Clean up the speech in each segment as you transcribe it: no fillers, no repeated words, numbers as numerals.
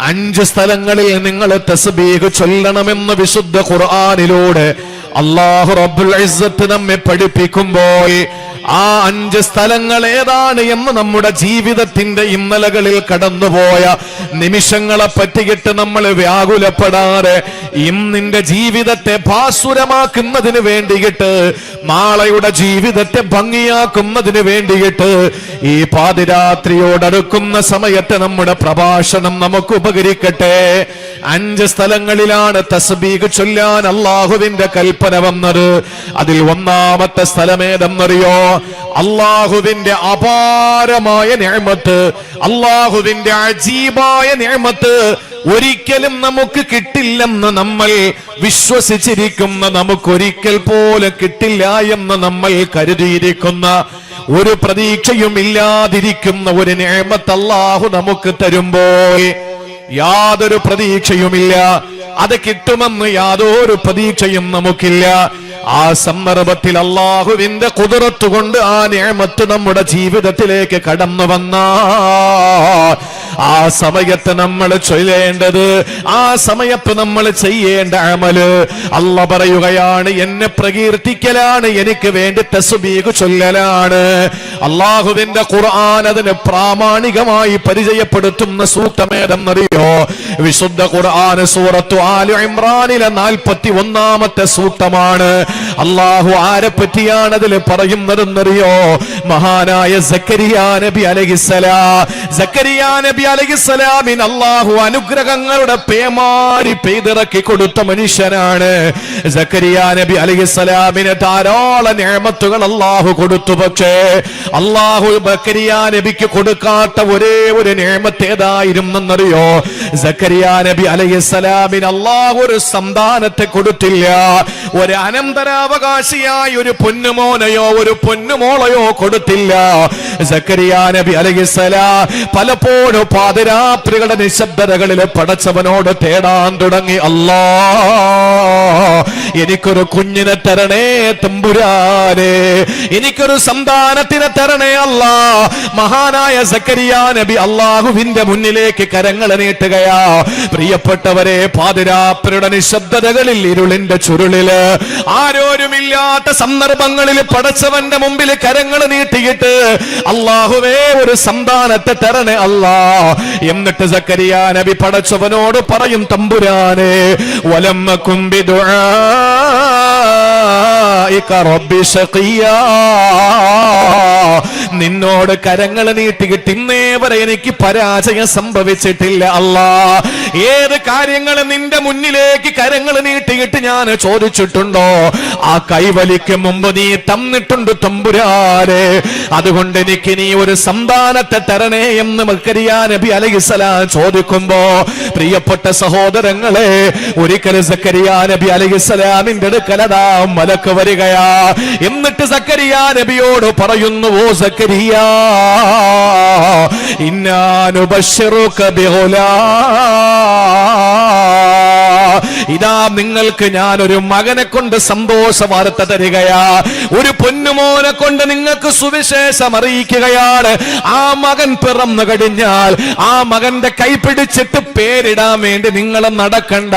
5 സ്ഥലങ്ങളിൽ നിങ്ങൾ തസ്ബീഹ് ചൊല്ലണമെന്ന് വിശുദ്ധ ഖുർആനിലൂടെ അല്ലാഹു റബ്ബുൽ ഇസ്സത്ത് നമ്മെ പഠിപ്പിക്കുമ്പോൾ ആ 5 സ്ഥലങ്ങൾ ഏതാണ് എന്ന് നമ്മുടെ ജീവിതത്തിന്റെ ഇന്നലകളിൽ കടന്നുപോയ നിമിഷങ്ങളെ പറ്റിയിട്ട് നമ്മൾ വ്യാകുലപ്പെടാതെ ഇന്നിന്റെ ജീവിതത്തെ ഭാസുരമാക്കുന്നതിന് വേണ്ടിയിട്ട് നാളെയുടെ ജീവിതത്തെ ഭംഗിയാക്കുന്നതിന് വേണ്ടിയിട്ട് ഈ പാതിരാത്രിയോടടുക്കുന്ന സമയത്ത് നമ്മുടെ പ്രഭാഷണം നമുക്ക് ഉപകരിക്കട്ടെ. 5 സ്ഥലങ്ങളിലാണ് തസ്ബീഹ് ചൊല്ലാൻ അല്ലാഹുവിന്റെ കൽപ്പന വന്നത്. അതിൽ ഒന്നാമത്തെ സ്ഥലം ഏതെന്നറിയോ? അല്ലാഹുവിന്റെ അപാരമായ നിഅമത്ത്, അല്ലാഹുവിന്റെ അജീബായ നിഅമത്ത് ഒരിക്കലും നമുക്ക് കിട്ടില്ലെന്ന് നമ്മൾ വിശ്വസിച്ചിരിക്കുന്ന, നമുക്കൊരിക്കൽ പോലും കിട്ടില്ല എന്ന് നമ്മൾ കരുതിയിരിക്കുന്ന, ഒരു പ്രതീക്ഷയും ഇല്ലാതിരിക്കുന്ന ഒരു നിഅമത്ത് അല്ലാഹു നമുക്ക് തരുമ്പോൾ യാതൊരു പ്രതീക്ഷയുമില്ല, അത് കിട്ടുമെന്ന് യാതൊരു പ്രതീക്ഷയും നമുക്കില്ല. ആ സന്ദർഭത്തിൽ അല്ലാഹുവിന്റെ ഖുദ്റത്ത് കൊണ്ട് ആ നിഅമത്ത് നമ്മുടെ ജീവിതത്തിലേക്ക് കടന്നു വന്നാൽ ആ സമയത്ത് നമ്മൾ ചൊല്ലേണ്ടത്, ആ സമയത്ത് നമ്മൾ ചെയ്യേണ്ട അമല്, അല്ലാഹു പറയുകയാണ്, എന്നെ പ്രകീർത്തിക്കലാണ്, എനിക്ക് വേണ്ടി തസ്ബീഹ് ചൊല്ലലാണ്. അല്ലാഹുവിന്റെ ഖുർആൻ അതിനെ പ്രാമാണികമായി പരിചയപ്പെടുത്തുന്ന സൂക്തമേതെന്നറിയോ? വിശുദ്ധ ഖുർആൻ സൂറത്തു ആലു ഇംറാനിലെ 41-ാമത്തെ സൂക്തമാണ്. അല്ലാഹു ആരെ പറ്റിയാണ് അതിൽ പറയുന്നതെന്നറിയോ? മഹാനായ സക്കരിയാ നബി അലൈഹിസ്സലാം. സക്കരിയാ നബി അലൈഹിസ്സലാമിന് അല്ലാഹു അനുഗ്രഹങ്ങളുടെ പേമാരി പെയ്തിറക്കി കൊടുത്ത മനുഷ്യനാണ്. സക്കരിയാ നബി അലൈഹിസ്സലാമിന് ധാരാളം നിഅമത്തുകൾ അല്ലാഹു കൊടുത്തു. പക്ഷേ അല്ലാഹു സക്കരിയാ നബിക്ക് കൊടുക്കാത്ത ഒരേ ഒരു നിഅമത്ത് ഏതായിരുന്നെന്നറിയോ? സക്കരിയാ നബി അലൈഹിസ്സലാമിന് അല്ലാഹു ഒരു സന്താനത്തെ കൊടുത്തില്ല. ഒരു അനന്തരാവകാശിയായി ഒരു പൊന്നുമോനെയോ ഒരു പൊന്നുമോളയോ കൊടുത്തില്ല. സക്കരിയാ നബി അലൈഹിസ്സലാം പലപ്പോഴും പാതിരാത്രികളുടെ നിശബ്ദതകളിൽ പടച്ചവനോട് തേടാൻ തുടങ്ങി, അല്ലാ എനിക്കൊരു കുഞ്ഞിനെ തരണേ തമ്പുരാനെ, എനിക്കൊരു സന്താനത്തിനെ തരണേ അല്ലാ. മഹാനായ സക്കരിയാ നബി അല്ലാഹുവിന്റെ മുന്നിലേക്ക് കരങ്ങൾ നീട്ടുകയാ. പ്രിയപ്പെട്ടവരെ, പാതിരാത്രിയുടെ നിശബ്ദതകളിൽ, ഇരുളിന്റെ ചുരുളില്, ആരോരുമില്ലാത്ത സന്ദർഭങ്ങളിൽ പടച്ചവന്റെ മുമ്പിൽ കരങ്ങൾ നീട്ടിയിട്ട് അല്ലാഹുവേ ഒരു സന്താനത്തെ തരണേ അല്ലാ. എന്നിട്ട് സക്കരിയാ നബി പടച്ചവനോട് പറയും, തമ്പുരാനെ വലമ്മകും ബിദുആഇക റബ്ബി ശഖിയാ, നിന്നോട് കരങ്ങൾ നീട്ടിയിട്ട് ഇന്നേ വരെ എനിക്ക് പരാജയം സംഭവിച്ചിട്ടില്ല അല്ലാ. ഏത് കാര്യങ്ങൾ നിന്റെ മുന്നിലേക്ക് കരങ്ങൾ നീട്ടിയിട്ട് ഞാൻ ചോദിച്ചിട്ടുണ്ടോ, ആ കൈവലിക്കും മുമ്പ് നീ തന്നിട്ടുണ്ട് തമ്പുരാനെ. അതുകൊണ്ട് എനിക്ക് നീ ഒരു സന്താനത്തെ തരണേ എന്ന് സക്കരിയാ നബി അലൈഹിസ്സലാം ചോദിക്കുമ്പോ, പ്രിയപ്പെട്ട സഹോദരങ്ങളെ, ഒരിക്കൽ സക്കരിയാ നബി അലൈഹിസ്സലാമിന്റെ അടുക്കലതാ മലക്ക് വരികയാ. എന്നിട്ട് സക്കരിയാ നബിയോട് പറയുന്നു, ഓ സക്കരിയാ, ഇന്നാ നുബശ്ശിറുക ബിഗുലാം, ഇതാ നിങ്ങൾക്ക് ഞാൻ ഒരു മകനെ കൊണ്ട് സന്തോഷ വാർത്ത തരികയാ, ഒരു പൊന്നുമോനെ കൊണ്ട് നിങ്ങൾക്ക് സുവിശേഷം അറിയിക്കുകയാണ്. ആ മകൻ പിറന്നു കഴിഞ്ഞാൽ ആ മകന്റെ കൈ പിടിച്ചിട്ട് പേരിടാൻ വേണ്ടി നിങ്ങൾ നടക്കണ്ട,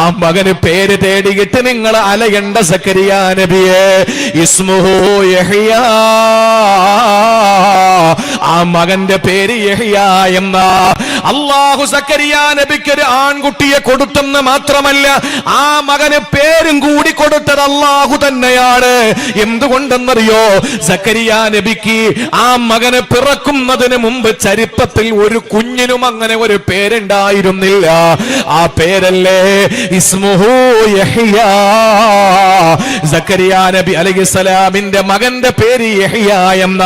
ആ മകന് പേര് തേടിയിട്ട് നിങ്ങൾ അലയണ്ട സക്കരിയാ നബിയെ. ഇസ്മുഹു യഹ്യാ, ആ മകന്റെ പേര് യഹ്യാ എന്ന. അല്ലാഹു സക്കരിയാ നബിക്ക് ഒരു ആൺകുട്ടിയെ കൊടുത്തെന്ന് മാത്രമല്ല, ആ മകന് പേരും കൂടി കൊടുത്തത് അല്ലാഹു തന്നെയാണ്. എന്തുകൊണ്ടെന്നറിയോ? സക്കരിയാ നബിക്ക് ആ മകന് പിറക്കുന്നതിന് മുമ്പ് ചരിത്രത്തിൽ ഒരു കുഞ്ഞിനും അങ്ങനെ ഒരു പേരുണ്ടായിരുന്നില്ല. ആ പേരല്ലേ ഇസ്മുഹു യഹ്യാ. സക്കരിയാ നബി അലൈഹിസ്സലാമിന്റെ മകന്റെ പേര് യഹ്യാ എന്ന.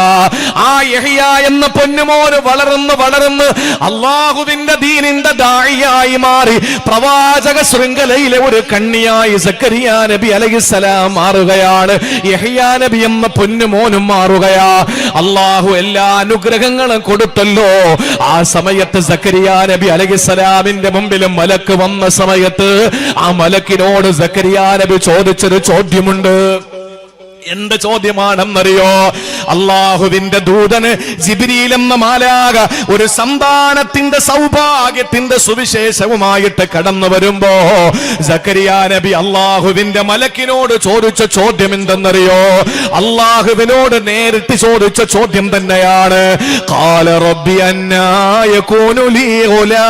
ആ യഹ്യാ എന്ന പൊന്നുമോന് വളർന്ന് വളർന്ന് അല്ലാഹുവിന്റെ ദീനിന്റെ ദാഇയായി മാറി പ്രവാചക ശൃംഖലയിലെ ഒരു കണ്ണിയായി സക്കരിയാ നബി അലൈഹിസ്സലാം മാറുകയാണ്. യഹ്യാ നബി എന്ന പൊന്നുമോനും മാറുകയാ. അല്ലാഹു എല്ലാ അനുഗ്രഹങ്ങളും കൊടുത്തല്ലോ. ആ സമയത്ത് സക്കരിയാ നബി അലൈഹിസ്സലാമിന്റെ മുമ്പിൽ മലക്ക് വന്ന സമയത്ത് ആ മലക്കിനോട് സക്കരിയാ നബി ചോദിച്ചൊരു ചോദ്യമുണ്ട്. എന്ത് ചോദ്യമാണെന്നറിയോ? അള്ളാഹുവിന്റെ ദൂതന് ജിബ്രീൽ എന്ന മാലാഖ ഒരു സന്താനത്തിന്റെ സൗഭാഗ്യത്തിന്റെ സുവിശേഷവുമായിട്ട് കടന്നു വരുമ്പോ സക്കരിയ നബി അള്ളാഹുവിന്റെ മലക്കിനോട് ചോദിച്ച ചോദ്യം എന്തെന്നറിയോ? അള്ളാഹുവിനോട് നേരിട്ട് ചോദിച്ച ചോദ്യം തന്നെയാണ്. ഖാല റബ്ബി അന്നാ യകൂനു ലീ ഗുലാം.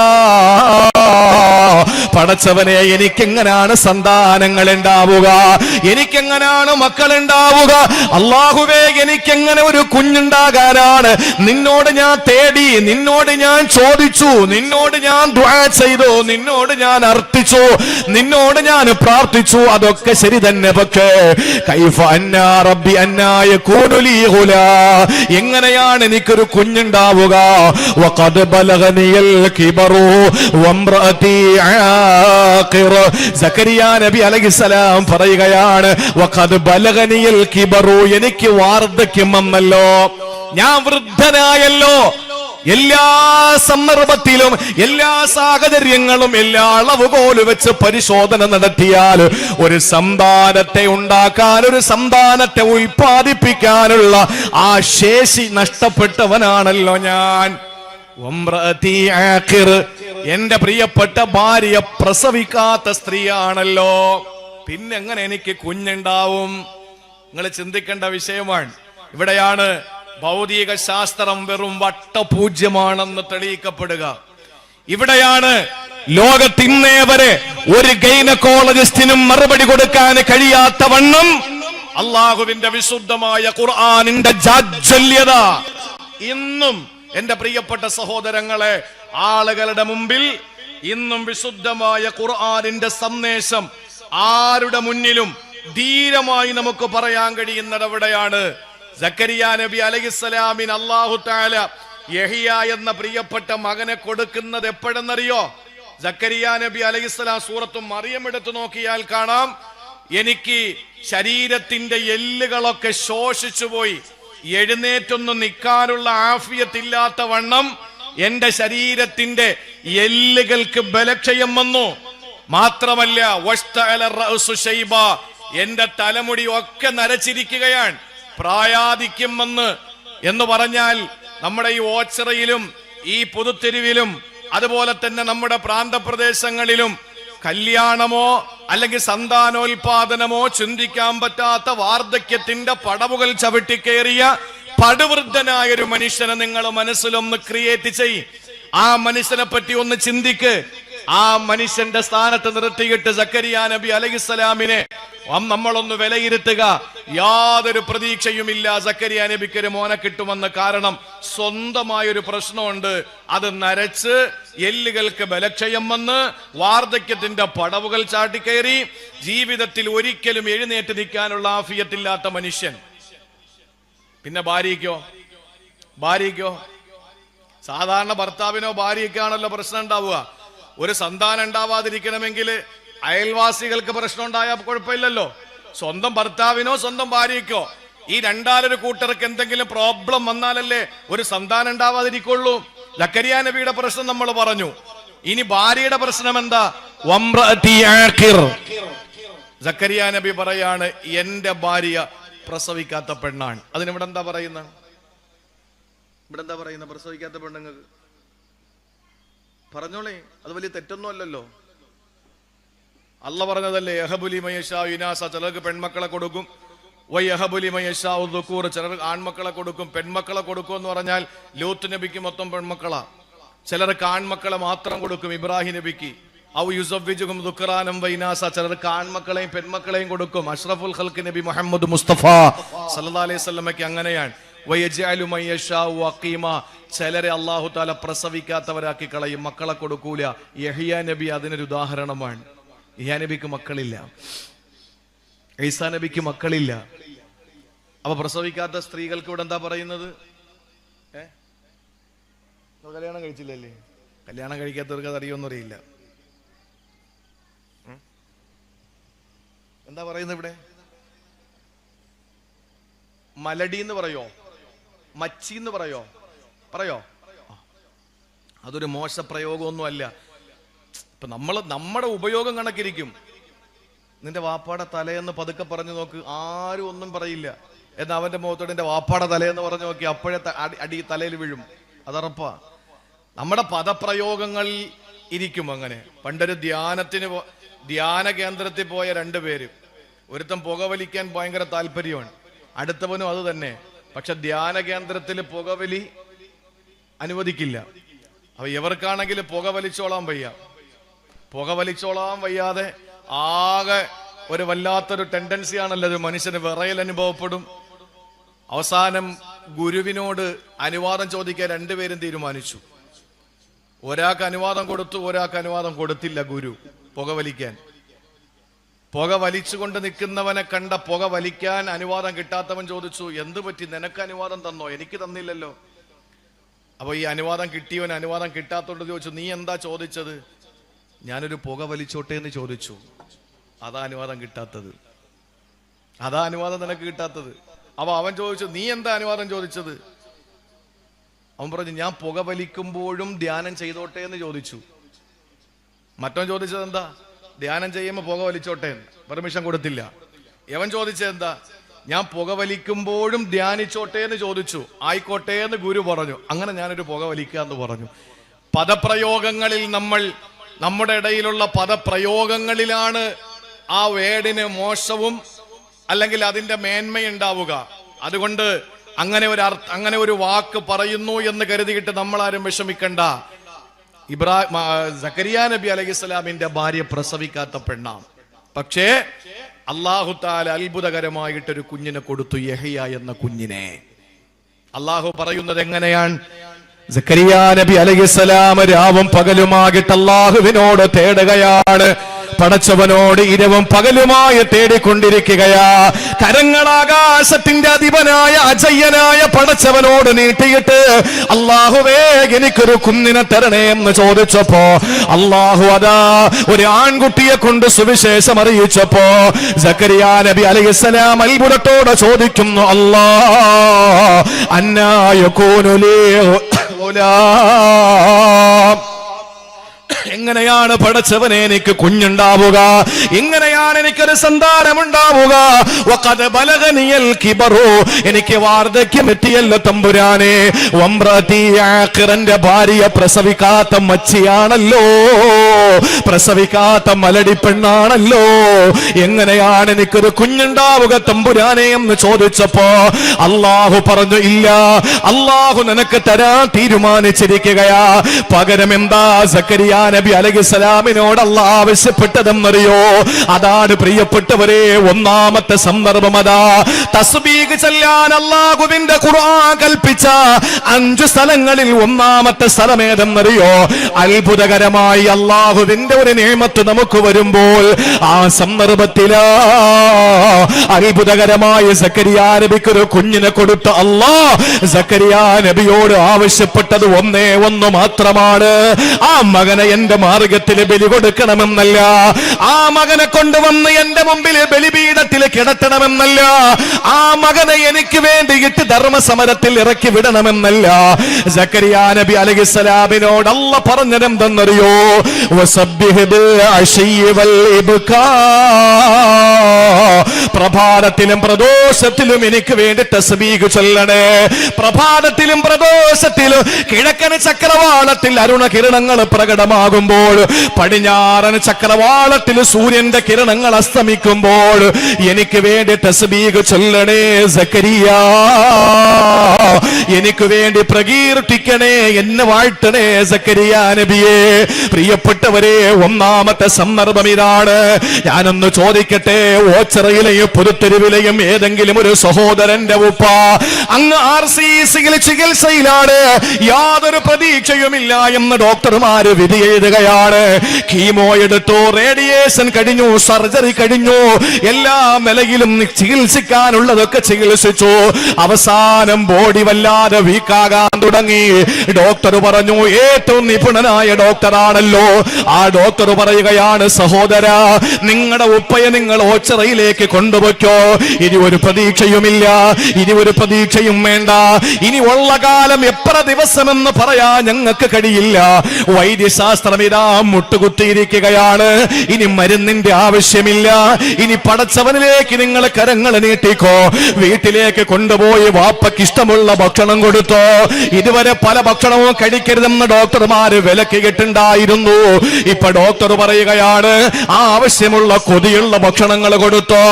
പടച്ചവനെ, എനിക്കെങ്ങനാണ് സന്താനങ്ങൾ ഉണ്ടാവുക? എനിക്കെങ്ങനാണ് മക്കൾ ഉണ്ടാവുക? അള്ളാഹുവേ, എനിക്കെങ്ങനെ ഒരു കുഞ്ഞുണ്ടാകാനാണ്? നിന്നോട് ഞാൻ തേടി, നിന്നോട് ഞാൻ ചോദിച്ചു, നിന്നോട് ഞാൻ ദുആ ചെയ്തു, നിന്നോട് ഞാൻ അർത്ഥിച്ചു, നിന്നോട് ഞാൻ പ്രാർത്ഥിച്ചു. അതൊക്കെ ശരി തന്നെ. പക്ഷേ കൈഫ അന്നാ റബ്ബി അന്നാ യകൂനു ലീ ഗുലാം, എങ്ങനെയാണ് എനിക്കൊരു കുഞ്ഞുണ്ടാവുക? വഖദ് ബലഗനിയൽ കിബറു വംറഅതി ആഖിർ. സക്കരിയ നബി അലൈഹിസ്സലാം പറയുകയാണ്, വഖദ് ബലഗനിയൽ കിബറു, എനിക്ക് വാർദ്ധക്യം വന്നല്ലോ, ഞാൻ വൃദ്ധനായല്ലോ. എല്ലാ സന്ദർഭത്തിലും എല്ലാ സാഹചര്യങ്ങളും എല്ലാ അളവുകോല് വെച്ച് പരിശോധന നടത്തിയാൽ ഒരു സന്താനത്തെ ഉണ്ടാക്കാൻ, ഒരു സന്താനത്തെ ഉൽപ്പാദിപ്പിക്കാനുള്ള ആ ശേഷി നഷ്ടപ്പെട്ടവനാണല്ലോ ഞാൻ. എന്റെ പ്രിയപ്പെട്ട ഭാര്യ പ്രസവിക്കാത്ത സ്ത്രീയാണല്ലോ, പിന്നെങ്ങനെ എനിക്ക് കുഞ്ഞുണ്ടാവും? നിങ്ങൾ ചിന്തിക്കേണ്ട വിഷയമാണ്. ഇവിടെയാണ് ഭൗതിക ശാസ്ത്രം വെറും വട്ടപൂജ്യമാണെന്ന് തെളിയിക്കപ്പെടുക. ഇവിടെയാണ് ലോകത്തിന്നേ വരെ ഒരു ഗൈനക്കോളജിസ്റ്റിനും മറുപടി കൊടുക്കാൻ കഴിയാത്ത വണ്ണം അള്ളാഹുവിന്റെ വിശുദ്ധമായ ഖുർആനിന്റെ ജാജ്വല്യത ഇന്നും എന്റെ പ്രിയപ്പെട്ട സഹോദരങ്ങളെ ആളുകളുടെ മുമ്പിൽ ഇന്നും വിശുദ്ധമായ ഖുർആനിന്റെ സന്ദേശം ആരുടെ മുന്നിലും ധീരമായി നമുക്ക് പറയാൻ കഴിയുന്നത് എവിടെയാണ്? സക്കരിയ നബി അലൈഹിസ്സലാമിന് അല്ലാഹു തആല യഹ്യ എന്ന പ്രിയപ്പെട്ട മകനെ കൊടുക്കുന്നത് എപ്പോഴെന്നറിയോ? സക്കരിയ നബി അലൈഹിസ്സലാം സൂറത്തു മറിയം എടുത്തു നോക്കിയാൽ കാണാം, എനിക്ക് ശരീരത്തിന്റെ എല്ലുകളൊക്കെ ശോഷിച്ചു പോയി, എഴുന്നേറ്റൊന്നും നിൽക്കാനുള്ള ആഫിയത്തില്ലാത്ത വണ്ണം എന്റെ ശരീരത്തിന്റെ എല്ലുകൾക്ക് ബലക്ഷയം വന്നു. മാത്രമല്ല എന്റെ തലമുടി ഒക്കെ നരച്ചിരിക്കുകയാണ്. പ്രായാധിക്യം വന്ന് എന്ന് പറഞ്ഞാൽ നമ്മുടെ ഈ ഓച്ചിറയിലും ഈ പുതുത്തെരുവിലും അതുപോലെ തന്നെ നമ്മുടെ പ്രാന്തപ്രദേശങ്ങളിലും കല്യാണമോ അല്ലെങ്കിൽ സന്താനോൽപാദനമോ ചിന്തിക്കാൻ പറ്റാത്ത വാർദ്ധക്യത്തിന്റെ പടവുകൾ ചവിട്ടിക്കേറിയ പടുവൃദ്ധനായ ഒരു മനുഷ്യനെ നിങ്ങൾ മനസ്സിലൊന്ന് ക്രിയേറ്റ് ചെയ്യ്. ആ മനുഷ്യനെ പറ്റി ഒന്ന് ചിന്തിക്ക്. ആ മനുഷ്യന്റെ സ്ഥാനത്ത് നിർത്തിയിട്ട് സക്കരിയ നബി അലൈഹിസ്സലാമിനെ നമ്മളൊന്ന് വിലയിരുത്തുക. യാതൊരു പ്രതീക്ഷയുമില്ല സക്കരിയ നബിക്ക് ഒരു മോനെ കിട്ടുമെന്ന്. കാരണം സ്വന്തമായൊരു പ്രശ്നമുണ്ട്. അത് നരച്ച് എല്ലുകൾക്ക് ബലക്ഷയം വന്ന് വാർദ്ധക്യത്തിന്റെ പടവുകൾ ചാട്ടിക്കയറി ജീവിതത്തിൽ ഒരിക്കലും എഴുന്നേറ്റ് നിൽക്കാനുള്ള ആഫിയത്തില്ലാത്ത മനുഷ്യൻ. പിന്നെ ഭാര്യയ്ക്കോ സാധാരണ ഭർത്താവിനോ ഭാര്യയ്ക്കാണല്ലോ പ്രശ്നം ഉണ്ടാവുക. ഒരു സന്താനം ഉണ്ടാവാതിരിക്കണമെങ്കിൽ അയൽവാസികൾക്ക് പ്രശ്നം ഉണ്ടായാൽ കുഴപ്പമില്ലല്ലോ. സ്വന്തം ഭർത്താവിനോ സ്വന്തം ഭാര്യയ്ക്കോ ഈ രണ്ടാലൊരു കൂട്ടർക്ക് എന്തെങ്കിലും പ്രോബ്ലം വന്നാലല്ലേ ഒരു സന്താനം ഉണ്ടാവാതിരിക്കുള്ളൂ. സക്കരിയ നബിയുടെ പ്രശ്നം നമ്മൾ പറഞ്ഞു. ഇനി ഭാര്യയുടെ പ്രശ്നം എന്താ? സക്കരിയ നബി പറയാണ്, എന്റെ ഭാര്യ പ്രസവിക്കാത്ത പെണ്ണാണ്. അതിനിവിടെ എന്താ പറയുന്നത്? പ്രസവിക്കാത്ത പെണ്ണുങ്ങൾക്ക് പറഞ്ഞോളേ, അത് വലിയ തെറ്റൊന്നും അല്ലല്ലോ. അല്ല പറഞ്ഞതല്ലേ, യഹബുലി മയശാ ഇനാസ, ചിലർക്ക് പെൺമക്കളെ കൊടുക്കും, വയഹബുലി മയശാ ദുകൂർ, ചിലർക്ക് ആൺമക്കളെ കൊടുക്കും. പെൺമക്കളെ കൊടുക്കും എന്ന് പറഞ്ഞാൽ ലൂത്ത് നബിക്ക് മൊത്തം പെൺമക്കളാ. ചിലർക്ക് ആൺമക്കളെ മാത്രം കൊടുക്കും, ഇബ്രാഹിം നബിക്ക്. ഔ യുസവ്വിജുഹും ദുക്റാനം വൈനാസ, ചിലർക്ക് ആൺമക്കളെയും പെൺമക്കളെയും കൊടുക്കും. അഷ്റഫുൽ ഖൽഖ് നബി മുഹമ്മദ് മുസ്തഫ സല്ലല്ലാഹു അലൈഹി വസല്ലമയ്ക്ക് അങ്ങനെയാണ്. വയജഅലു മയശാ വഖീമ, ചിലരെ അല്ലാഹു തആല പ്രസവിക്കാത്തവരാക്കി കളയും, മക്കളെ കൊടുക്കൂല. യഹ്യ നബി അതിനൊരു ഉദാഹരണമാണ്. യഹ്യ നബിക്ക് മക്കളില്ല, ഈസാ നബിക്ക് മക്കളില്ല. അപ്പൊ പ്രസവിക്കാത്ത സ്ത്രീകൾക്ക് ഇവിടെ എന്താ പറയുന്നത്? കല്യാണം കഴിച്ചില്ലല്ലേ? കല്യാണം കഴിക്കാത്തവർക്ക് അത് അറിയുമെന്ന് അറിയില്ല. എന്താ പറയുന്നത് ഇവിടെ? മലടി എന്ന് പറയോ? മച്ചി എന്ന് പറയോ? അതൊരു മോശ പ്രയോഗമൊന്നും അല്ല. ഇപ്പൊ നമ്മുടെ ഉപയോഗം കണക്കിരിക്കും. നിന്റെ വാപ്പാടെ തലയെന്ന് പതുക്കെ പറഞ്ഞു നോക്ക്, ആരും ഒന്നും പറയില്ല. എന്നാൽ അവന്റെ മുഖത്തോട് എന്റെ വാപ്പാടെ തലയെന്ന് പറഞ്ഞു നോക്കി, അപ്പോഴേ അടി തലയിൽ വീഴും. അതറപ്പാ. നമ്മുടെ പദപ്രയോഗങ്ങൾ ഇരിക്കും അങ്ങനെ. പണ്ടൊരു ധ്യാന കേന്ദ്രത്തിൽ പോയ രണ്ടുപേര്, ഒരുത്തൻ പുകവലിക്കാൻ ഭയങ്കര താല്പര്യമാണ്, അടുത്തവനും അത് തന്നെ. പക്ഷെ ധ്യാന കേന്ദ്രത്തിൽ പുകവലി അനുവദിക്കില്ല. അപ്പൊ ഇവർക്കാണെങ്കിൽ പുകവലിച്ചോളാൻ വയ്യാതെ ആകെ ഒരു വല്ലാത്തൊരു ടെൻഡൻസിയാണല്ലോ, ഒരു മനുഷ്യന് വിറയൽ അനുഭവപ്പെടും. അവസാനം ഗുരുവിനോട് അനുവാദം ചോദിക്കാൻ രണ്ടുപേരും തീരുമാനിച്ചു. ഒരാൾക്ക് അനുവാദം കൊടുത്തു, ഒരാൾക്ക് അനുവാദം കൊടുത്തില്ല. ഗുരു പുകവലിക്കാൻ, പുക വലിച്ചുകൊണ്ട് നിൽക്കുന്നവനെ കണ്ട പുക വലിക്കാൻ അനുവാദം കിട്ടാത്തവൻ ചോദിച്ചു, എന്ത് പറ്റി, നിനക്ക് അനുവാദം തന്നോ? എനിക്ക് തന്നില്ലല്ലോ. അപ്പൊ ഈ അനുവാദം കിട്ടിയവൻ അനുവാദം കിട്ടാത്തോണ്ട് ചോദിച്ചു, നീ എന്താ ചോദിച്ചത്? ഞാനൊരു പുക വലിച്ചോട്ടെ എന്ന് ചോദിച്ചു. അതാ അനുവാദം കിട്ടാത്തത്, അതാ അനുവാദം നിനക്ക് കിട്ടാത്തത്. അപ്പൊ അവൻ ചോദിച്ചു, നീ എന്താ അനുവാദം ചോദിച്ചത്? അവൻ പറഞ്ഞു, ഞാൻ പുക വലിക്കുമ്പോഴും ധ്യാനം ചെയ്തോട്ടെ എന്ന് ചോദിച്ചു. മറ്റവൻ ചോദിച്ചത് എന്താ? ധ്യാനം ചെയ്യുമ്പോൾ പുക വലിച്ചോട്ടെ, പെർമിഷൻ കൊടുത്തില്ല. യവൻ ചോദിച്ചത് എന്താ? ഞാൻ പുക വലിക്കുമ്പോഴും ധ്യാനിച്ചോട്ടെ എന്ന് ചോദിച്ചു. ആയിക്കോട്ടെ എന്ന് ഗുരു പറഞ്ഞു. അങ്ങനെ ഞാനൊരു പുക വലിക്കുക എന്ന് പറഞ്ഞു. പദപ്രയോഗങ്ങളിൽ നമ്മുടെ ഇടയിലുള്ള പദപ്രയോഗങ്ങളിലാണ് ആ വേടിന് മോശവും അല്ലെങ്കിൽ അതിന്റെ മേന്മയുണ്ടാവുക. അതുകൊണ്ട് അങ്ങനെ ഒരു വാക്ക് പറയുന്നു എന്ന് കരുതിയിട്ട് നമ്മളാരും വിഷമിക്കണ്ട. സക്കരിയ നബി അലൈഹിസ്സലാമിന്റെ ഭാര്യ പ്രസവിക്കാത്ത പെണ്ണാണ്. പക്ഷേ അല്ലാഹു തആല അത്ഭുതകരമായിട്ടൊരു കുഞ്ഞിനെ കൊടുത്തു, യഹ്യ എന്ന കുഞ്ഞിനെ. അല്ലാഹു പറയുന്നത് എങ്ങനെയാണ്? സക്കരിയ നബി അലൈഹിസ്സലാം രാവും പകലുമായിട്ട് അല്ലാഹുവിനോട് തേടുകയാണ്. പടച്ചവനോട് ഇരവും പകലുമായി തേടിക്കൊണ്ടിരിക്കുകയാ. കരങ്ങൾ ആകാശത്തിന്റെ അധിപനായ അജയ്യനായ പടച്ചവനോട് നീട്ടിയിട്ട്, അല്ലാഹുവേ എനിക്കൊരു കുഞ്ഞിനെ തരണേ എന്ന് ചോദിച്ചപ്പോ അല്ലാഹു അതാ ഒരു ആൺകുട്ടിയെ കൊണ്ട് സുവിശേഷം അറിയിച്ചപ്പോ സക്കരിയ നബി അലൈഹിസ്സലാം അത്ഭുതത്തോടെ ചോദിക്കുന്നു, അല്ലാഹ് അന്നാ യകൂനു ലീ ഗുലാം, എങ്ങനെയാണ് പടച്ചവനെ എനിക്ക് കുഞ്ഞുണ്ടാവുക? എങ്ങനെയാണ് എനിക്കൊരു സന്താനമുണ്ടാവുക? വഖദ് ബലഗനിയൽ കിബറു, എനിക്ക് വാർദ്ധക്യം എത്തിയല്ലോ തമ്പുരാനെ. വംറതി ആഖിറന്റെ ഭാര്യ പ്രസവിക്കാത്ത മച്ചിയാണല്ലോ, പ്രസവിക്കാത്ത മലടി പെണ്ണാണല്ലോ. എങ്ങനെയാണ് എനിക്കൊരു കുഞ്ഞുണ്ടാവുക തമ്പുരാനെ എന്ന് ചോദിച്ചപ്പോ അല്ലാഹു പറഞ്ഞു, ഇല്ല, അല്ലാഹു നിനക്ക് തരാൻ തീരുമാനിച്ചിരിക്കുകയാ. പകരം എന്താ സക്കരിയ നബി അലൈഹിസ്സലാമിനോട് അല്ലാഹു ആവശ്യപ്പെട്ടതെന്നറിയോ? അതാണ് പ്രിയപ്പെട്ടവരെ ഒന്നാമത്തെ സന്ദർഭം. അതാ തസ്ബീഹ് ചൊല്ലാൻ അല്ലാഹുവിന്റെ ഖുർആൻ കൽപ്പിച്ച 5 സ്ഥലങ്ങളിൽ ഒന്നാമത്തെ സ്ഥലം ഏതെന്നറിയോ? അത്ഭുതകരമായി അല്ലാഹുവിന്റെ ഒരു നിഅമത്ത് നമുക്ക് വരുമ്പോൾ ആ സന്ദർഭത്തിലാ അത്ഭുതകരമായി സക്കരിയ നബിക്ക് ഒരു കുഞ്ഞിനെ കൊടുത്ത അല്ലാഹ് സക്കരിയ നബിയോട് ആവശ്യപ്പെട്ടത് ഒന്നേ ഒന്ന് മാത്രമാണ്. ആ മകനെ എന്റെ മാർഗത്തിൽ ബലി കൊടുക്കണമെന്നല്ല, ആ മകനെ കൊണ്ടുവന്ന് എന്റെ മുമ്പിൽ ബലിപീഠത്തിൽ കിടത്തണമെന്നല്ല, ആ മകനെ എനിക്ക് വേണ്ടിയിട്ട് ധർമ്മസമരത്തിൽ ഇറക്കി വിടണമെന്നല്ല. സക്കരിയ നബി അലൈഹിസ്സലാമിനോട് അല്ലാഹ് പറഞ്ഞതെന്തെന്നറിയോ? വസബ്ബിഹ് ബിൽ അശയ്യി വൽ ഇബ്കാ, പ്രഭാതത്തിലും പ്രദോഷത്തിലും എനിക്ക് വേണ്ടി തസ്ബീഹ് ചൊല്ലണേ. പ്രഭാതത്തിലും പ്രദോഷത്തിലും കിഴക്കൻ ചക്രവാളത്തിൽ അരുണകിരണങ്ങൾ പ്രകടമാകുമ്പോൾ, പടിഞ്ഞാറൻ ചക്രവാളത്തിൽ സൂര്യന്റെ കിരണങ്ങൾ അസ്തമിക്കുമ്പോൾ എനിക്ക് വേണ്ടി തസ്ബീഹ് ചൊല്ലണേ സക്കരിയ, എനിക്ക് വേണ്ടി പ്രകീർത്തിക്കണേ, എന്നെ വാഴ്ത്തണേ സക്കരിയ നബിയെ. പ്രിയപ്പെട്ടവരെ, ഒന്നാമത്തെ സന്ദർഭം ഇതാണ്. ഞാനൊന്ന് ചോദിക്കട്ടെ, ഓച്ചിറയിലെയും പുതുത്തെരുവിലെയും ഏതെങ്കിലും ഒരു സഹോദരന്റെ ഉപ്പ അങ്ങ് RCCയിൽ ചികിത്സയിലാണ്, യാതൊരു പ്രതീക്ഷയുമില്ല എന്ന് ഡോക്ടർമാര് വിധി എഴുതുകയാണ്. കീമോ എടുത്തു, റേഡിയേഷൻ കഴിഞ്ഞു, സർജറി കഴിഞ്ഞു, എല്ലാ നിലയിലും ചികിത്സിക്കാനുള്ളതൊക്കെ ചികിത്സിച്ചു. അവസാനം ബോഡി വല്ലാതെ വീക്കാകാൻ തുടങ്ങി. ഡോക്ടർ പറഞ്ഞു, ഏറ്റവും നിപുണനായ ഡോക്ടറാണല്ലോ, ആ ഡോക്ടർ പറയുകയാണ്, സഹോദര, നിങ്ങളുടെ ഉപ്പയെ നിങ്ങൾ ഓച്ചിറയിലേക്ക് കൊണ്ടുപോയ്ക്കോ. ഇനി ഒരു പ്രതീക്ഷയുമില്ല, ഇനി ഒരു പ്രതീക്ഷയും വേണ്ട. ഇനി ഉള്ള കാലം എത്ര ദിവസമെന്ന് പറയാൻ ഞങ്ങൾക്ക് കഴിയില്ല. വൈദ്യശാസ്ത്രം ഇതാ മുട്ടുകുത്തിയിരിക്കുകയാണ്. ഇനി മരുന്നിന്റെ ആവശ്യം ആവശ്യമില്ല. ഇനി പടച്ചവനിലേക്ക് നിങ്ങൾ കരങ്ങൾ നീട്ടിക്കോ. വീട്ടിലേക്ക് കൊണ്ടുപോയി വാപ്പയ്ക്ക് ഇഷ്ടമുള്ള ഭക്ഷണം കൊടുത്തോ. ഇതുവരെ പല ഭക്ഷണവും കഴിക്കരുതെന്ന് ഡോക്ടർമാര് വിലക്കിയിട്ടുണ്ടായിരുന്നു. ഇപ്പൊ ഡോക്ടർ പറയുകയാണ് ആവശ്യമുള്ള കൊതിയുള്ള ഭക്ഷണങ്ങൾ കൊടുത്തോ.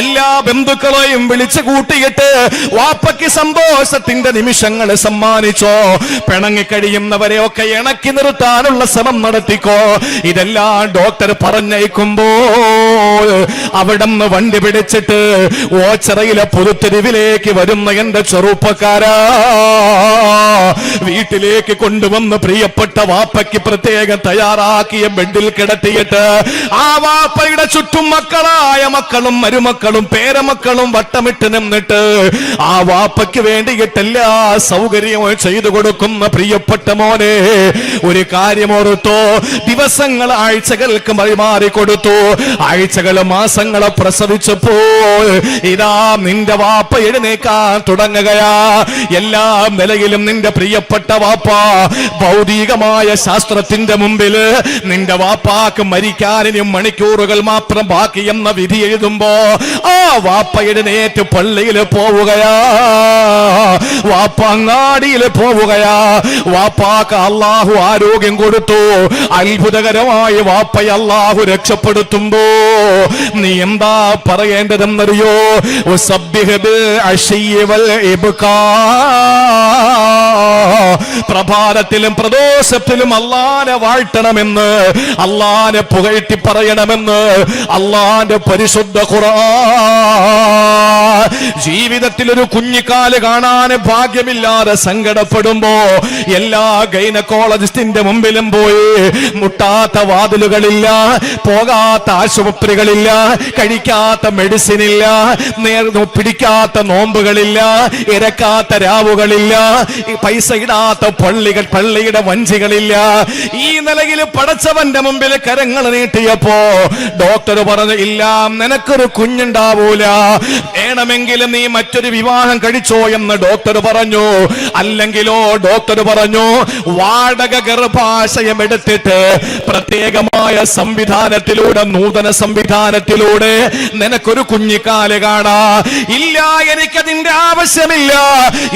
എല്ലാ ബന്ധുക്കളെയും വിളിച്ചു കൂട്ടിയിട്ട് വാപ്പയ്ക്ക് സന്തോഷത്തിന്റെ നിമിഷങ്ങൾ സമ്മാനിച്ചോ. പിണങ്ങിക്കഴിയുന്നവരെയൊക്കെ ഇണക്കി നിർത്താനുള്ള ശ്രമം നടത്തിക്കോ. ഇതെല്ലാം ഡോക്ടർ പറഞ്ഞയക്കുമ്പോൾ അവിടുന്ന് വണ്ടി പിടിച്ചിട്ട് ഓച്ചിറയിലെ പൊതുത്തെരുവിലേക്ക് വരുന്ന എന്റെ ചെറുപ്പക്കാരാ, വീട്ടിലേക്ക് കൊണ്ടുവന്ന് പ്രിയപ്പെട്ട വാപ്പയ്ക്ക് പ്രത്യേകം തയ്യാറാക്കിയ ബെഡിൽ കിടത്തിയിട്ട് ആ വാപ്പയുടെ ചുറ്റും മക്കളായ മക്കളും മരുമക്കളും പേരമക്കളും വട്ടമിട്ട് നിന്നിട്ട് ആ വാപ്പയ്ക്ക് വേണ്ടിയിട്ട് എല്ലാ സൗകര്യവും ചെയ്തു കൊടുക്കുന്ന പ്രിയപ്പെട്ട മോനെ, ഒരു കാര്യം ഓർത്തോ. ദിവസങ്ങൾ ആഴ്ചകൾക്ക് മാറിക്കൊടുത്തു. ആഴ്ചകൾ മാസങ്ങളെ പ്രസവിച്ചപ്പോൾ ഇതാ നിന്റെ വാപ്പ എഴുന്നേക്കാൻ തുടങ്ങുകയാ. എല്ലാ നിലയിലും നിന്റെ പ്രിയപ്പെട്ട വാപ്പ ഭൗതികമായ ശാസ്ത്രത്തിന്റെ മുമ്പിൽ നിന്റെ വാപ്പാക്ക് മരിക്കാനും മണിക്കൂറുകൾ മാത്രം ബാക്കി എന്ന വിധി എഴുതുമ്പോ ആ വാപ്പ എഴുന്നേറ്റ് പള്ളിയിൽ പോവുകയാ, വാപ്പ അങ്ങാടിയിൽ പോവുകയാ. വാപ്പാക്ക് അള്ളാഹു ആരോഗ്യം കൊടുത്തു. അത്ഭുതകരമായി വാപ്പയെ അള്ളാഹു രക്ഷപ്പെടുത്തുമ്പോ നീ എന്താ പറയേണ്ടതെന്നറിയോ? പ്രഭാതത്തിലും പ്രദോഷത്തിലും അള്ളാനെ വാഴ്ത്തണമെന്ന്, അള്ളാനെ പുകഴ്ത്തി പറയണമെന്ന് അള്ളാന്റെ പരിശുദ്ധ ഖുർആൻ. ജീവിതത്തിൽ ഒരു കുഞ്ഞിക്കാല് കാണാൻ ഭാഗ്യമില്ലാതെ സങ്കടപ്പെടുമ്പോ എല്ലാ ഗൈനക്കോളജിസ്റ്റിന്റെ മുമ്പിലും പോയി മുട്ടാത്ത വാതിലുകളില്ല, പോകാത്ത ആശുപത്രികളില്ല, കഴിക്കാത്ത മെഡിസിൻ ഇല്ല, പിടിക്കാത്ത നോമ്പുകളില്ല, ഇരക്കാത്ത രാവുകളില്ല, പൈസ ഇടാത്ത പള്ളിയുടെ വഞ്ചികളില്ല. ഈ നിലയിൽ പടച്ചവന്റെ മുമ്പിൽ കരങ്ങൾ നീട്ടിയപ്പോ ഡോക്ടർ പറഞ്ഞു ഇല്ല, നിനക്കൊരു കുഞ്ഞുണ്ടാവൂല, വേണമെങ്കിൽ നീ മറ്റൊരു വിവാഹം കഴിച്ചോ എന്ന് ഡോക്ടർ പറഞ്ഞു. അല്ലെങ്കിലോ ഡോക്ടർ പറഞ്ഞു വാടക ഗർഭാശയം എടുത്തിട്ട് പ്രത്യേകമായ സംവിധാനത്തിലൂടെ, നൂതന സംവിധാനത്തിലൂടെ നിനക്കൊരു കുഞ്ഞിക്കാല് കാണാ. ഇല്ല, എനിക്കതിന്റെ ആവശ്യമില്ല.